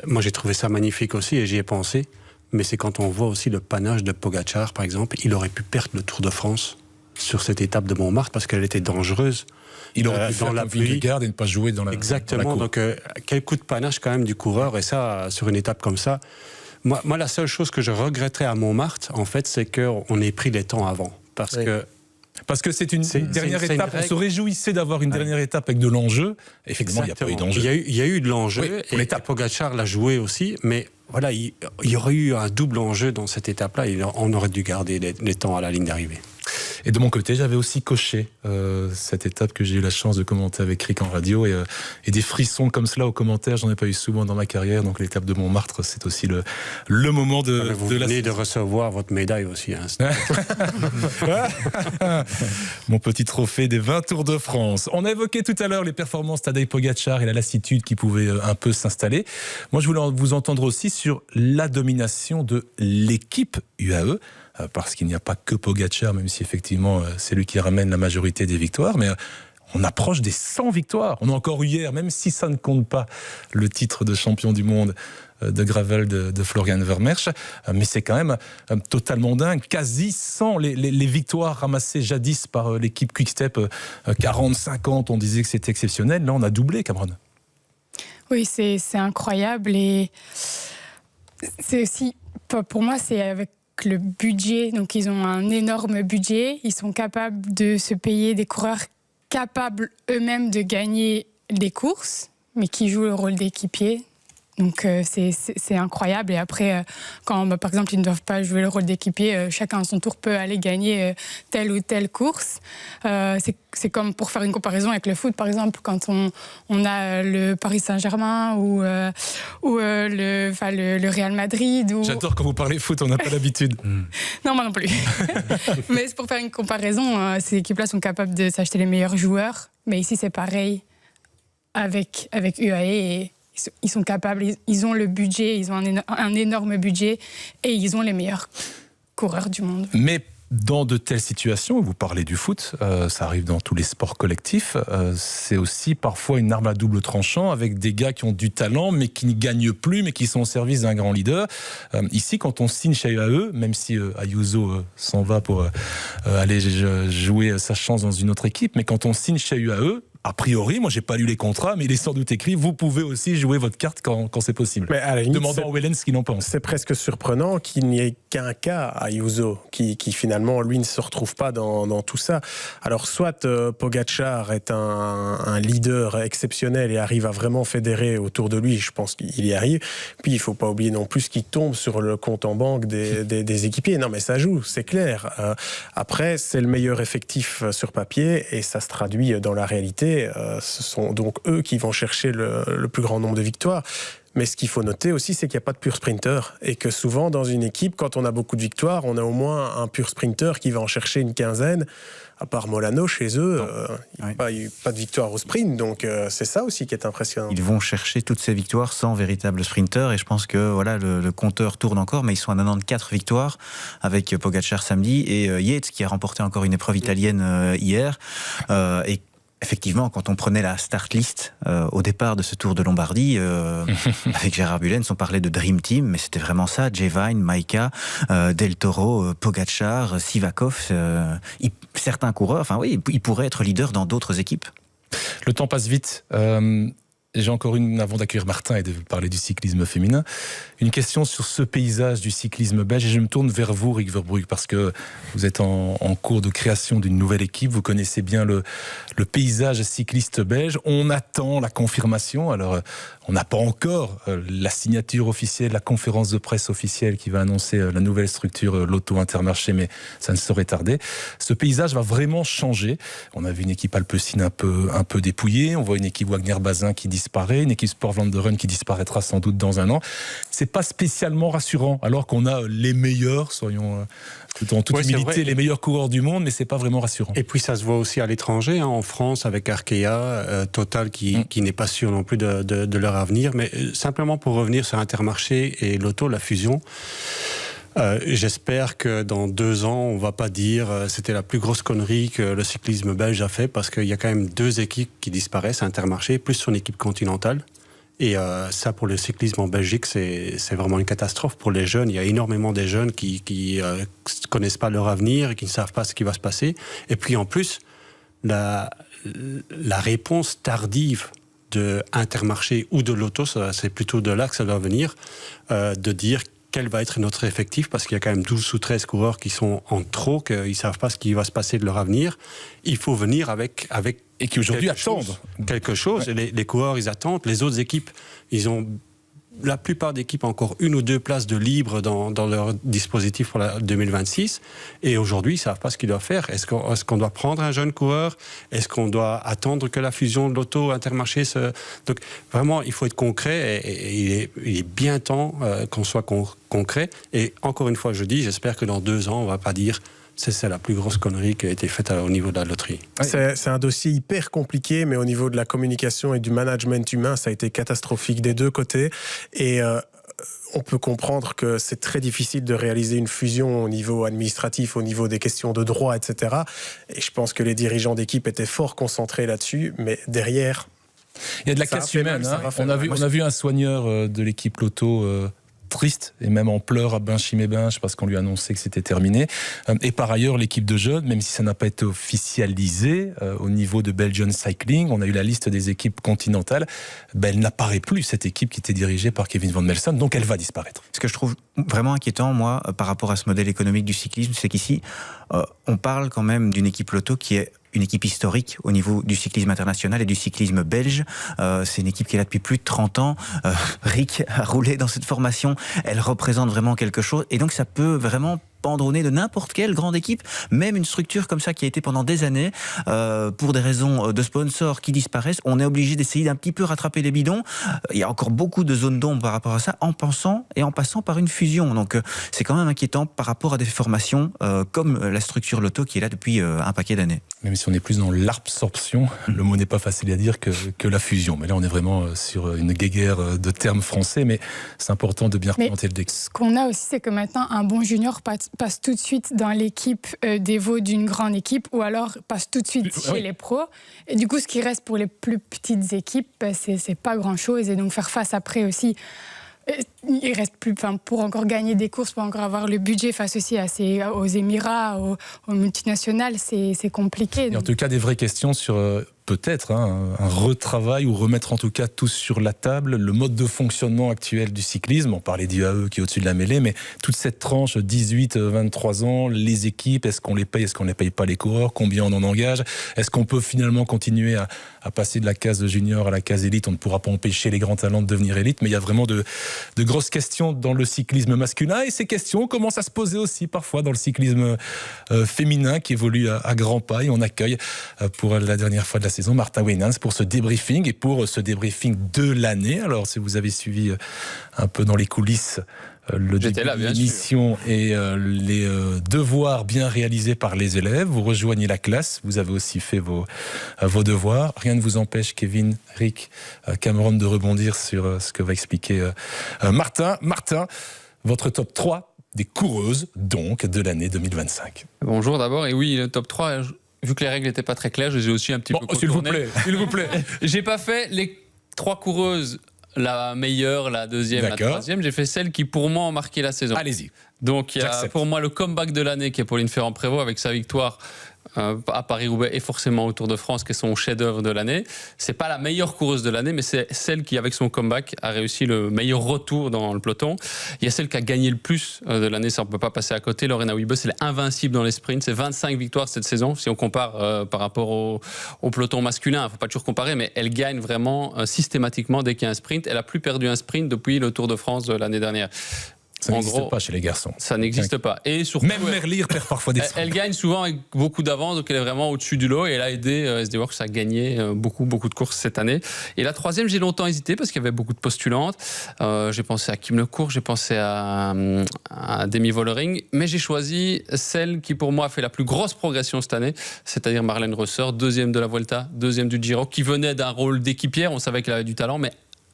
moi j'ai trouvé ça magnifique aussi et j'y ai pensé, mais c'est quand on voit aussi le panache de Pogačar par exemple, il aurait pu perdre le Tour de France sur cette étape de Montmartre parce qu'elle était dangereuse. Il aurait pu faire la Vingegaard et ne pas jouer dans la Exactement, donc quel coup de panache quand même du coureur, et ça sur une étape comme ça. Moi, la seule chose que je regretterais à Montmartre, en fait, c'est qu'on ait pris les temps avant. Parce que c'est une dernière étape. On se réjouissait d'avoir une dernière étape avec de l'enjeu. Effectivement, il n'y a pas eu d'enjeu. Il y a eu de l'enjeu. Oui, et Pogačar l'a joué aussi. Mais voilà, il y aurait eu un double enjeu dans cette étape-là. On aurait dû garder les temps à la ligne d'arrivée. Et de mon côté, j'avais aussi coché cette étape que j'ai eu la chance de commenter avec Rick en radio. Et des frissons comme cela aux commentaires, j'en ai pas eu souvent dans ma carrière. Donc l'étape de Montmartre, c'est aussi le moment de vous venez de recevoir votre médaille aussi. Mon petit trophée des 20 Tours de France. On a évoqué tout à l'heure les performances Tadej Pogačar et la lassitude qui pouvait un peu s'installer. Moi, je voulais vous entendre aussi sur la domination de l'équipe UAE. Parce qu'il n'y a pas que Pogačar, même si effectivement c'est lui qui ramène la majorité des victoires, mais on approche des 100 victoires. On a encore eu hier, même si ça ne compte pas, le titre de champion du monde de gravel de Florian Vermeersch, mais c'est quand même totalement dingue. Quasi 100 les victoires ramassées jadis par l'équipe Quick-Step, 40-50, on disait que c'était exceptionnel. Là, on a doublé, Cameron. Oui, c'est incroyable, et c'est aussi, pour moi, c'est avec le budget. Donc ils ont un énorme budget, ils sont capables de se payer des coureurs capables eux-mêmes de gagner des courses, mais qui jouent le rôle d'équipier. Donc c'est incroyable. Et après, quand par exemple ils ne doivent pas jouer le rôle d'équipier, chacun à son tour peut aller gagner telle ou telle course. C'est comme, pour faire une comparaison avec le foot, par exemple, quand on a le Paris Saint-Germain ou le Real Madrid. J'adore quand vous parlez foot, on n'a pas l'habitude. Non, moi non plus. Mais c'est pour faire une comparaison, ces équipes-là sont capables de s'acheter les meilleurs joueurs. Mais ici, c'est pareil avec UAE, et ils sont capables, ils ont le budget, ils ont un énorme budget, et ils ont les meilleurs coureurs du monde. Mais dans de telles situations, vous parlez du foot, ça arrive dans tous les sports collectifs, c'est aussi parfois une arme à double tranchant avec des gars qui ont du talent mais qui ne gagnent plus, mais qui sont au service d'un grand leader. Ici, quand on signe chez UAE, même si Ayuso s'en va pour aller jouer sa chance dans une autre équipe, mais quand on signe chez UAE, a priori, moi j'ai pas lu les contrats, mais il est sans doute écrit, vous pouvez aussi jouer votre carte quand c'est possible. Mais à la limite, demandant aux Wellens ce qu'il en pense. C'est presque surprenant qu'il n'y ait qu'un cas à Ayuso, qui finalement, lui, ne se retrouve pas dans tout ça. Alors, soit Pogačar est un leader exceptionnel et arrive à vraiment fédérer autour de lui, je pense qu'il y arrive. Puis, il faut pas oublier non plus qu'il tombe sur le compte en banque des équipiers. Non, mais ça joue, c'est clair. Après, c'est le meilleur effectif sur papier, et ça se traduit dans la réalité. Ce sont donc eux qui vont chercher le plus grand nombre de victoires. Mais ce qu'il faut noter aussi, c'est qu'il n'y a pas de pur sprinter. Et que souvent, dans une équipe, quand on a beaucoup de victoires, on a au moins un pur sprinter qui va en chercher une quinzaine. À part Molano, chez eux, il n'y a pas de victoire au sprint. Donc c'est ça aussi qui est impressionnant. Ils vont chercher toutes ces victoires sans véritable sprinter. Et je pense que voilà, le compteur tourne encore. Mais ils sont à 94 victoires avec Pogačar samedi. Et Yates, qui a remporté encore une épreuve italienne hier. Et effectivement, quand on prenait la start list au départ de ce Tour de Lombardie, avec Gérard Bullens, on parlait de Dream Team, mais c'était vraiment ça. Jevine, Maika, Del Toro, Pogačar, Sivakov, certains coureurs, enfin oui, ils pourraient être leaders dans d'autres équipes. Le temps passe vite. j'ai encore une, avant d'accueillir Martin et de parler du cyclisme féminin, une question sur ce paysage du cyclisme belge. Et je me tourne vers vous, Rick Verbrugge, parce que vous êtes en cours de création d'une nouvelle équipe. Vous connaissez bien le paysage cycliste belge. On attend la confirmation. Alors, on n'a pas encore la signature officielle, la conférence de presse officielle qui va annoncer la nouvelle structure Lotto Intermarché, mais ça ne saurait tarder. Ce paysage va vraiment changer. On a vu une équipe Alpecin un peu dépouillée. On voit une équipe Wagner-Bazin qui disparaît, une équipe Sport Vlaanderen qui disparaîtra sans doute dans un an. C'est pas spécialement rassurant, alors qu'on a les meilleurs, soyons plutôt en toute humilité, les meilleurs coureurs du monde, mais c'est pas vraiment rassurant. Et puis ça se voit aussi à l'étranger, en France avec Arkea, Total qui n'est pas sûr non plus de leur avenir. Mais simplement pour revenir sur Intermarché et Lotto, la fusion, j'espère que dans 2 ans, on ne va pas dire c'était la plus grosse connerie que le cyclisme belge a fait, parce qu'il y a quand même 2 équipes qui disparaissent, Intermarché, plus son équipe continentale. Et ça, pour le cyclisme en Belgique, c'est vraiment une catastrophe pour les jeunes. Il y a énormément de jeunes qui ne connaissent pas leur avenir et qui ne savent pas ce qui va se passer. Et puis en plus, la réponse tardive de Intermarché ou de Lotto, c'est plutôt de là que ça doit venir, de dire quel va être notre effectif, parce qu'il y a quand même 12 ou 13 coureurs qui sont en trop, qu'ils ne savent pas ce qui va se passer de leur avenir. Il faut venir avec et qui aujourd'hui attendent quelque chose. Ouais. Les coureurs, ils attendent. Les autres équipes, ils ont... La plupart d'équipes ont encore 1 ou 2 places de libre dans leur dispositif pour la 2026. Et aujourd'hui, ils ne savent pas ce qu'ils doivent faire. Est-ce qu'on doit prendre un jeune coureur? Est-ce qu'on doit attendre que la fusion de Lotto Intermarché se... Donc vraiment, il faut être concret. Et il est bien temps qu'on soit concret. Et encore une fois, je dis, j'espère que dans 2 ans, on ne va pas dire... C'est la plus grosse connerie qui a été faite au niveau de la loterie. C'est un dossier hyper compliqué, mais au niveau de la communication et du management humain, ça a été catastrophique des 2 côtés. Et on peut comprendre que c'est très difficile de réaliser une fusion au niveau administratif, au niveau des questions de droit, etc. Et je pense que les dirigeants d'équipe étaient fort concentrés là-dessus, mais derrière... Il y a de la casse humaine. On a vu un soigneur de l'équipe Lotto... triste et même en pleurs à Binchim-et-Binche parce qu'on lui annonçait que c'était terminé. Et par ailleurs, l'équipe de jeunes, même si ça n'a pas été officialisé au niveau de Belgian Cycling, on a eu la liste des équipes continentales, elle n'apparaît plus, cette équipe qui était dirigée par Kevin Van Melsen, donc elle va disparaître. Ce que je trouve vraiment inquiétant, moi, par rapport à ce modèle économique du cyclisme, c'est qu'ici, on parle quand même d'une équipe Lotto qui est une équipe historique au niveau du cyclisme international et du cyclisme belge. C'est une équipe qui est là depuis plus de 30 ans. Rick a roulé dans cette formation. Elle représente vraiment quelque chose. Et donc, ça peut vraiment pendre au nez de n'importe quelle grande équipe, même une structure comme ça qui a été pendant des années, pour des raisons de sponsors qui disparaissent, on est obligé d'essayer d'un petit peu rattraper les bidons. Il y a encore beaucoup de zones d'ombre par rapport à ça, en pensant et en passant par une fusion. Donc c'est quand même inquiétant par rapport à des formations comme la structure Lotto qui est là depuis un paquet d'années. Même si on est plus dans l'absorption, le mot n'est pas facile à dire que la fusion. Mais là, on est vraiment sur une guéguerre de termes français, mais c'est important de bien représenter le décor. Ce qu'on a aussi, c'est que maintenant, un bon junior passe tout de suite dans l'équipe d'Evo d'une grande équipe, ou alors passe tout de suite chez les pros. Et du coup, ce qui reste pour les plus petites équipes, c'est pas grand-chose. Et donc, faire face après aussi... Il reste plus, pour encore gagner des courses, pour encore avoir le budget face aussi aux Émirats, aux multinationales, c'est compliqué. Et en tout cas, des vraies questions sur peut-être un retravail ou remettre en tout cas tous sur la table le mode de fonctionnement actuel du cyclisme. On parlait d'IAE qui est au-dessus de la mêlée, mais toute cette tranche 18-23 ans, les équipes, est-ce qu'on les paye, est-ce qu'on les paye pas les coureurs, combien on en engage, est-ce qu'on peut finalement continuer à passer de la case junior à la case élite? On ne pourra pas empêcher les grands talents de devenir élite, mais il y a vraiment de grosses questions dans le cyclisme masculin, et ces questions commencent à se poser aussi parfois dans le cyclisme féminin qui évolue à grands pas. Et on accueille pour la dernière fois de la saison Martin Wijnants pour ce débriefing et pour ce débriefing de l'année. Alors si vous avez suivi un peu dans les coulisses le début de l'émission et les devoirs bien réalisés par les élèves, vous rejoignez la classe, vous avez aussi fait vos devoirs. Rien ne vous empêche, Kevin, Rick, Cameron, de rebondir sur ce que va expliquer Martin. Martin, votre top 3 des coureuses donc de l'année 2025. Bonjour d'abord, et oui, le top 3... Vu que les règles n'étaient pas très claires, je les ai aussi un petit peu contournées. S'il vous plaît. J'ai pas fait les 3 coureuses, la meilleure, la deuxième, la troisième. J'ai fait celles qui, pour moi, ont marqué la saison. Allez-y. Donc, il y a pour moi le comeback de l'année qui est Pauline Ferrand-Prévot avec sa victoire à Paris-Roubaix et forcément au Tour de France, qui est son chef-d'œuvre de l'année. C'est pas la meilleure coureuse de l'année, mais c'est celle qui, avec son comeback, a réussi le meilleur retour dans le peloton. Il y a celle qui a gagné le plus de l'année, ça on peut pas passer à côté. Lorena Wiebes, elle est invincible dans les sprints. C'est 25 victoires cette saison. Si on compare par rapport au peloton masculin, il faut pas toujours comparer, mais elle gagne vraiment systématiquement dès qu'il y a un sprint. Elle a plus perdu un sprint depuis le Tour de France de l'année dernière. Ça n'existe pas chez les garçons. Ça n'existe pas. Et surtout, même Merlier perd parfois des elle gagne souvent avec beaucoup d'avance, donc elle est vraiment au-dessus du lot et elle a aidé SD Worx à gagner beaucoup de courses cette année. Et la troisième, j'ai longtemps hésité parce qu'il y avait beaucoup de postulantes. J'ai pensé à Kim Lecourt, j'ai pensé à Demi Vollering, mais j'ai choisi celle qui pour moi a fait la plus grosse progression cette année, c'est-à-dire Marlène Reuser, deuxième de la Vuelta, deuxième du Giro, qui venait d'un rôle d'équipière. On savait qu'elle avait du talent, mais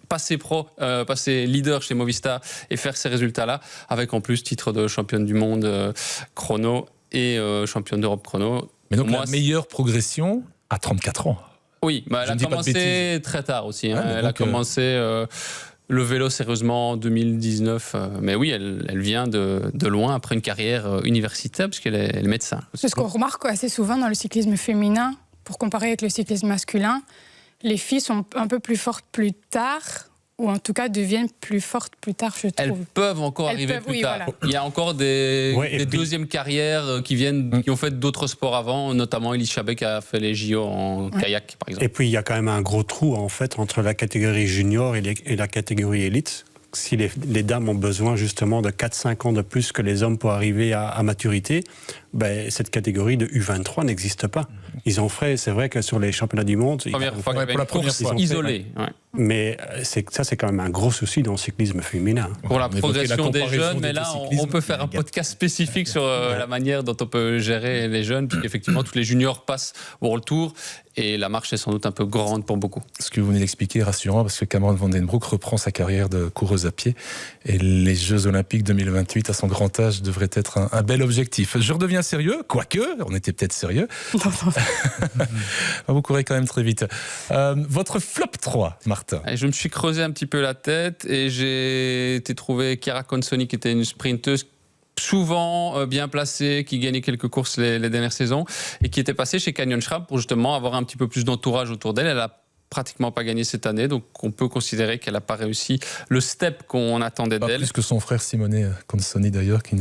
passer leader chez Movistar et faire ces résultats-là, avec en plus titre de championne du monde chrono et championne d'Europe chrono. Mais donc la meilleure progression à 34 ans. Oui, elle a commencé très tard aussi. Elle a commencé le vélo sérieusement en 2019. Mais oui, elle vient de loin après une carrière universitaire, puisqu'elle est médecin. C'est ce qu'on remarque assez souvent dans le cyclisme féminin, pour comparer avec le cyclisme masculin. Les filles sont un peu plus fortes plus tard, ou en tout cas deviennent plus fortes plus tard, je trouve. Elles peuvent encore arriver plus tard. Voilà. Il y a encore des deuxièmes carrières qui ont fait d'autres sports avant, notamment Elise Chabet qui a fait les JO en kayak, par exemple. Et puis il y a quand même un gros trou en fait entre la catégorie junior et la catégorie élite. Si les dames ont besoin justement de 4-5 ans de plus que les hommes pour arriver à maturité, cette catégorie de U23 n'existe pas. Ils ont fait, c'est vrai que sur les championnats du monde, pour la première fois isolée. Mais c'est quand même un gros souci dans le cyclisme féminin. Pour la progression des jeunes, mais là on peut faire un podcast spécifique sur la manière dont on peut gérer les jeunes, puisqu'effectivement tous les juniors passent au World Tour et la marche est sans doute un peu grande pour beaucoup. Ce que vous venez d'expliquer est rassurant parce que Cameron Van Den Broek reprend sa carrière de coureuse à pied et les Jeux Olympiques 2028 à son grand âge devraient être un bel objectif. Je redeviens sérieux, quoique, on était peut-être sérieux. Vous courez quand même très vite. Votre flop 3, Martin. Je me suis creusé un petit peu la tête et j'ai été trouvé Chiara Consoni qui était une sprinteuse souvent bien placée, qui gagnait quelques courses les dernières saisons et qui était passée chez Canyon Schramm pour justement avoir un petit peu plus d'entourage autour d'elle. Elle a pratiquement pas gagné cette année, donc on peut considérer qu'elle n'a pas réussi le step qu'on attendait d'elle. Plus que son frère Simone Consoni d'ailleurs, qui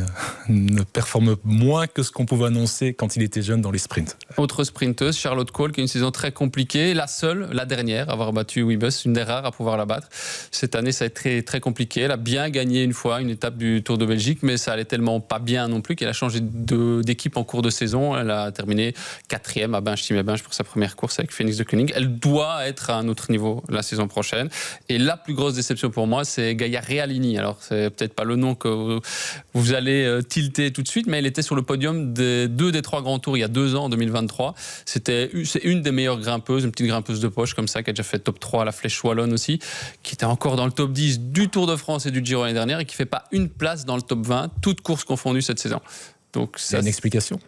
ne performe moins que ce qu'on pouvait annoncer quand il était jeune dans les sprints. Autre sprinteuse, Charlotte Kohl, qui a une saison très compliquée, la seule, la dernière, à avoir battu Wiebes, une des rares à pouvoir la battre. Cette année, ça a été très, très compliqué. Elle a bien gagné une fois une étape du Tour de Belgique, mais ça allait tellement pas bien non plus qu'elle a changé d'équipe en cours de saison. Elle a terminé 4e à Binche-Timé-Binche pour sa première course avec Phoenix de Koenig. Elle doit être à un autre niveau la saison prochaine. Et la plus grosse déception pour moi, c'est Gaia Realini. Alors, c'est peut-être pas le nom que vous allez tilter tout de suite, mais elle était sur le podium des 2 des 3 grands tours il y a 2 ans, en 2023. C'est une des meilleures grimpeuses, une petite grimpeuse de poche comme ça, qui a déjà fait top 3 à la Flèche Wallonne aussi, qui était encore dans le top 10 du Tour de France et du Giro l'année dernière et qui fait pas une place dans le top 20, toutes courses confondues cette saison. Donc, ça, une explication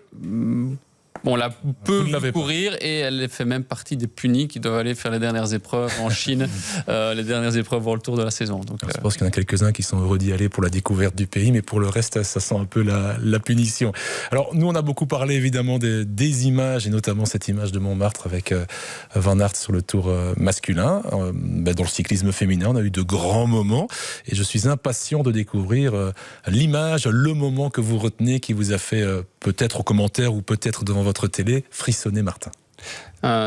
on la peut courir et elle fait même partie des punis qui doivent aller faire les dernières épreuves en Chine, les dernières épreuves pour le tour de la saison. Donc, je pense qu'il y en a quelques-uns qui sont heureux d'y aller pour la découverte du pays, mais pour le reste, ça sent un peu la punition. Alors, nous, on a beaucoup parlé évidemment des images, et notamment cette image de Montmartre avec Van Aert sur le tour masculin. Dans le cyclisme féminin, on a eu de grands moments, et je suis impatient de découvrir l'image, le moment que vous retenez, qui vous a fait peut-être aux commentaires ou peut-être devant votre télé frissonner, Martin.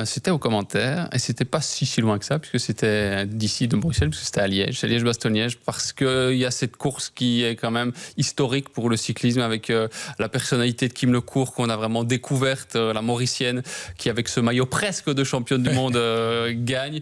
C'était aux commentaires et c'était pas si loin que ça puisque c'était d'ici de Bruxelles, puisque c'était à Liège, c'est Liège-Bastogne-Liège, parce qu'il y a cette course qui est quand même historique pour le cyclisme avec la personnalité de Kim Lecourt qu'on a vraiment découverte, la Mauricienne qui avec ce maillot presque de championne du monde gagne,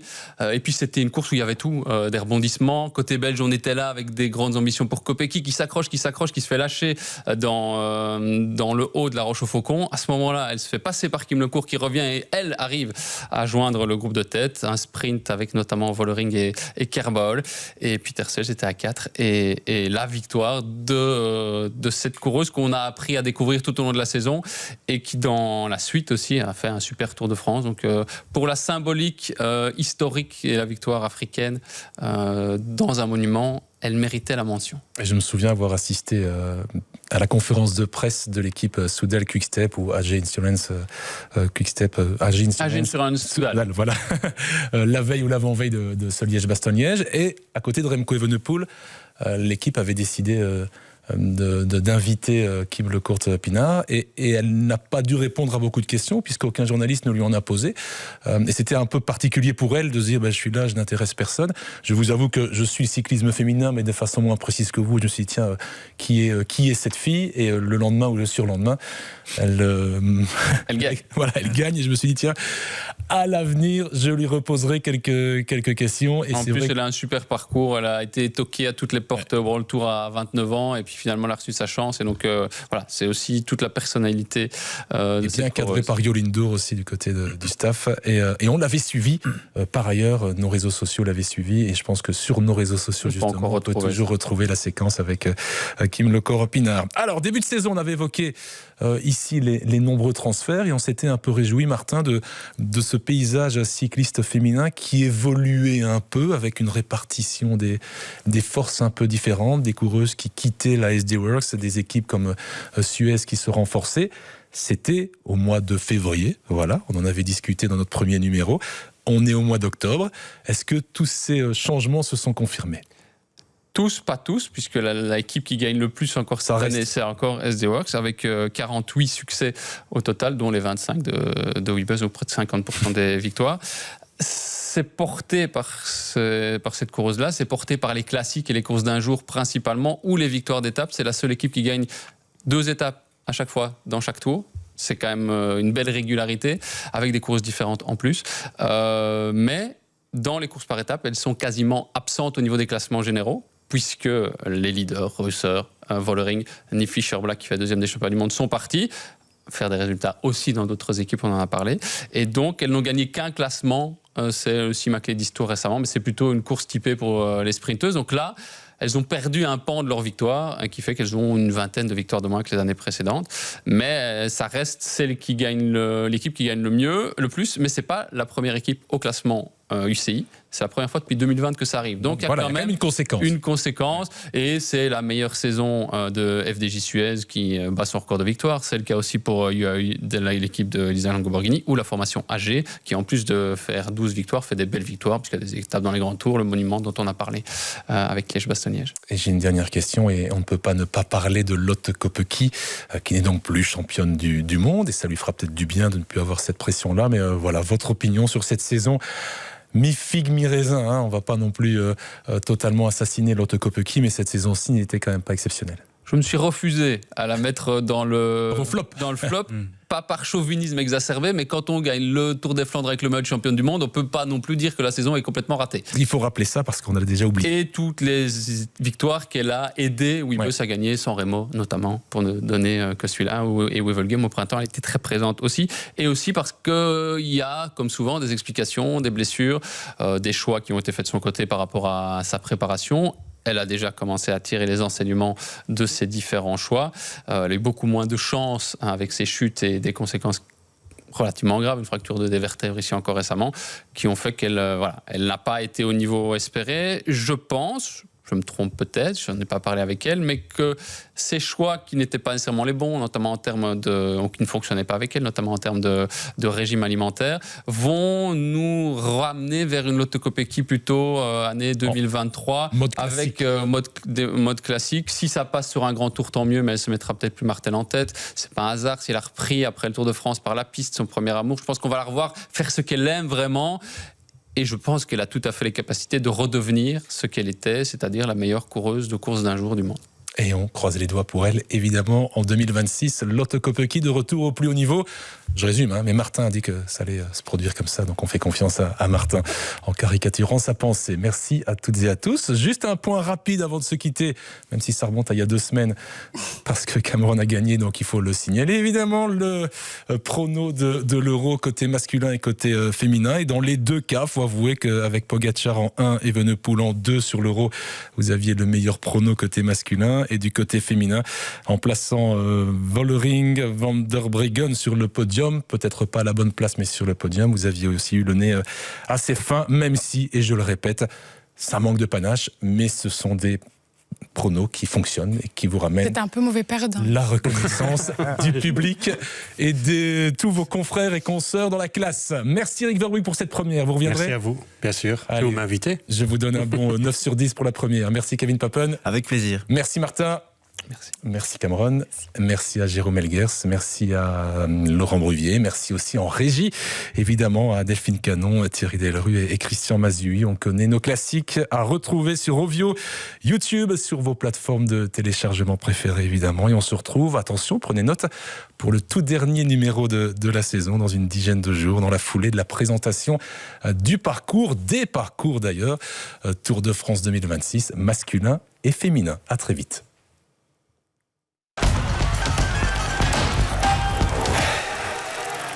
et puis c'était une course où il y avait tout, des rebondissements, côté belge on était là avec des grandes ambitions pour Kopecky qui s'accroche, qui se fait lâcher dans le haut de la Roche au Faucon. À ce moment-là elle se fait passer par Kim Lecourt qui revient et elle arrive à joindre le groupe de tête, un sprint avec notamment Vollering et Kerbaol, et Peter Selge était à 4 et la victoire de cette coureuse qu'on a appris à découvrir tout au long de la saison et qui dans la suite aussi a fait un super Tour de France. Donc pour la symbolique historique et la victoire africaine dans un monument, elle méritait la mention. Et je me souviens avoir assisté à la conférence de presse de l'équipe Soudal Quickstep ou AG Insurance Quickstep, AG Insurance Soudal. Voilà, la veille ou l'avant-veille de ce Liège-Bastogne-Liège. Et à côté de Remco Evenepoel, l'équipe avait décidé d'inviter Kim Lecourt-Pinard et elle n'a pas dû répondre à beaucoup de questions puisqu'aucun journaliste ne lui en a posé. Et c'était un peu particulier pour elle de se dire je suis là, je n'intéresse personne. Je vous avoue que je suis le cyclisme féminin mais de façon moins précise que vous. Je me suis dit tiens, qui est cette fille? Et le lendemain ou le surlendemain, elle gagne. Voilà, elle gagne et je me suis dit tiens, à l'avenir, je lui reposerai quelques questions. Et en plus, elle a un super parcours. Elle a été toquée à toutes les portes World Tour à 29 ans et puis finalement, elle a reçu sa chance. Et donc, voilà, c'est aussi toute la personnalité de cette bien cadré par Yo Lindor aussi du côté du staff. Et on l'avait suivi. Par ailleurs, nos réseaux sociaux l'avaient suivi. Et je pense que sur nos réseaux sociaux, justement, on peut toujours retrouver la séquence avec Kim Lecourt-Pinard. Alors, début de saison, on avait évoqué ici les nombreux transferts et on s'était un peu réjoui, Martin, de ce paysage cycliste féminin qui évoluait un peu avec une répartition des forces un peu différentes, des coureuses qui quittaient la SD Works, des équipes comme Suez qui se renforçaient. C'était au mois de février, voilà, on en avait discuté dans notre premier numéro. On est au mois d'octobre. Est-ce que tous ces changements se sont confirmés ? Tous, pas tous, puisque l'équipe qui gagne le plus encore cette année, c'est encore SD Works, avec 48 succès au total, dont les 25 de Weebuzz, ou près de 50% des victoires. C'est porté par cette coureuse-là, c'est porté par les classiques et les courses d'un jour principalement, ou les victoires d'étapes. C'est la seule équipe qui gagne 2 étapes à chaque fois dans chaque tour. C'est quand même une belle régularité, avec des courses différentes en plus. Mais dans les courses par étapes, elles sont quasiment absentes au niveau des classements généraux, puisque les leaders, Rösser, Vollering, Nick Fischer-Black, qui fait 2e des championnats du monde, sont partis faire des résultats aussi dans d'autres équipes, on en a parlé. Et donc, elles n'ont gagné qu'un classement, c'est aussi Maclédis Tour récemment, mais c'est plutôt une course typée pour les sprinteuses. Donc là, elles ont perdu un pan de leur victoire, qui fait qu'elles ont une vingtaine de victoires de moins que les années précédentes. Mais ça reste celle qui gagne l'équipe qui gagne le mieux, le plus. Mais c'est pas la première équipe au classement UCI. C'est la première fois depuis 2020 que ça arrive. Donc il y a quand même une conséquence. Et c'est la meilleure saison de FDJ Suez qui bat son record de victoire. C'est le cas aussi pour l'équipe de Lisa Longo-Borghini ou la formation AG qui, en plus de faire 12 victoires, fait des belles victoires puisqu'il y a des étapes dans les grands tours, le monument dont on a parlé avec Liège-Bastogne-Liège. Et j'ai une dernière question et on ne peut pas ne pas parler de Lotte Kopecky qui n'est donc plus championne du monde et ça lui fera peut-être du bien de ne plus avoir cette pression-là. Mais voilà, votre opinion sur cette saison mi-figue, mi-raisin, hein. On ne va pas non plus totalement assassiner Lotte Kopecky, mais cette saison-ci n'était quand même pas exceptionnelle. Je me suis refusé à la mettre dans le flop. Pas par chauvinisme exacerbé, mais quand on gagne le Tour des Flandres avec le maillot de championne du monde, on ne peut pas non plus dire que la saison est complètement ratée. Il faut rappeler ça parce qu'on a déjà oublié. Et toutes les victoires qu'elle a aidé Weebuzz à gagner, sans Remo notamment, pour ne donner que celui-là, et Wevelgem au printemps, elle était très présente aussi. Et aussi parce qu'il y a, comme souvent, des explications, des blessures, des choix qui ont été faits de son côté par rapport à sa préparation. Elle a déjà commencé à tirer les enseignements de ces différents choix. Elle a eu beaucoup moins de chance avec ses chutes et des conséquences relativement graves, une fracture de des vertèbres ici encore récemment, qui ont fait qu'elle elle n'a pas été au niveau espéré. Je pense, je me trompe peut-être, je n'en ai pas parlé avec elle, mais que ces choix qui n'étaient pas nécessairement les bons, notamment en termes qui ne fonctionnaient pas avec elle, notamment en termes de régime alimentaire, vont nous ramener vers une Lotte Kopecky plutôt année 2023, avec mode classique. Si ça passe sur un grand tour, tant mieux, mais elle se mettra peut-être plus Martel en tête. C'est pas un hasard si elle a repris après le Tour de France par la piste son premier amour. Je pense qu'on va la revoir faire ce qu'elle aime vraiment. Et je pense qu'elle a tout à fait les capacités de redevenir ce qu'elle était, c'est-à-dire la meilleure coureuse de course d'un jour du monde. Et on croise les doigts pour elle, évidemment, en 2026. Lotte Kopecky de retour au plus haut niveau. Je résume, mais Martin a dit que ça allait se produire comme ça, donc on fait confiance à Martin en caricaturant sa pensée. Merci à toutes et à tous. Juste un point rapide avant de se quitter, même si ça remonte à il y a 2 semaines, parce que Cameron a gagné, donc il faut le signaler. Évidemment, le prono de l'Euro côté masculin et côté féminin. Et dans les 2 cas, il faut avouer qu'avec Pogacar en 1 et Evenepoel en 2 sur l'Euro, vous aviez le meilleur prono côté masculin. Et du côté féminin, en plaçant Vollering, Van der Breggen sur le podium, peut-être pas à la bonne place, mais sur le podium, vous aviez aussi eu le nez assez fin, même si, et je le répète, ça manque de panache, mais ce sont des pronos qui fonctionnent et qui vous ramènent C'est un peu mauvais perdant. la reconnaissance du public et de tous vos confrères et consoeurs dans la classe. Merci Eric Verwey pour cette première. Vous reviendrez? Merci à vous, bien sûr. Allez, vous m'invitez. Je vous donne un bon 9 sur 10 pour la première. Merci Kevin Papen. Avec plaisir. Merci Martin. Merci. Merci Cameron, merci à Jérôme Elgers, merci à Laurent Bruvier, merci aussi en régie, évidemment à Delphine Canon, Thierry Delrue et Christian Mazui. On connaît nos classiques à retrouver sur Ovio, YouTube, sur vos plateformes de téléchargement préférées évidemment. Et on se retrouve, attention, prenez note, pour le tout dernier numéro de la saison, dans une dizaine de jours, dans la foulée de la présentation du parcours, des parcours d'ailleurs, Tour de France 2026, masculin et féminin. À très vite.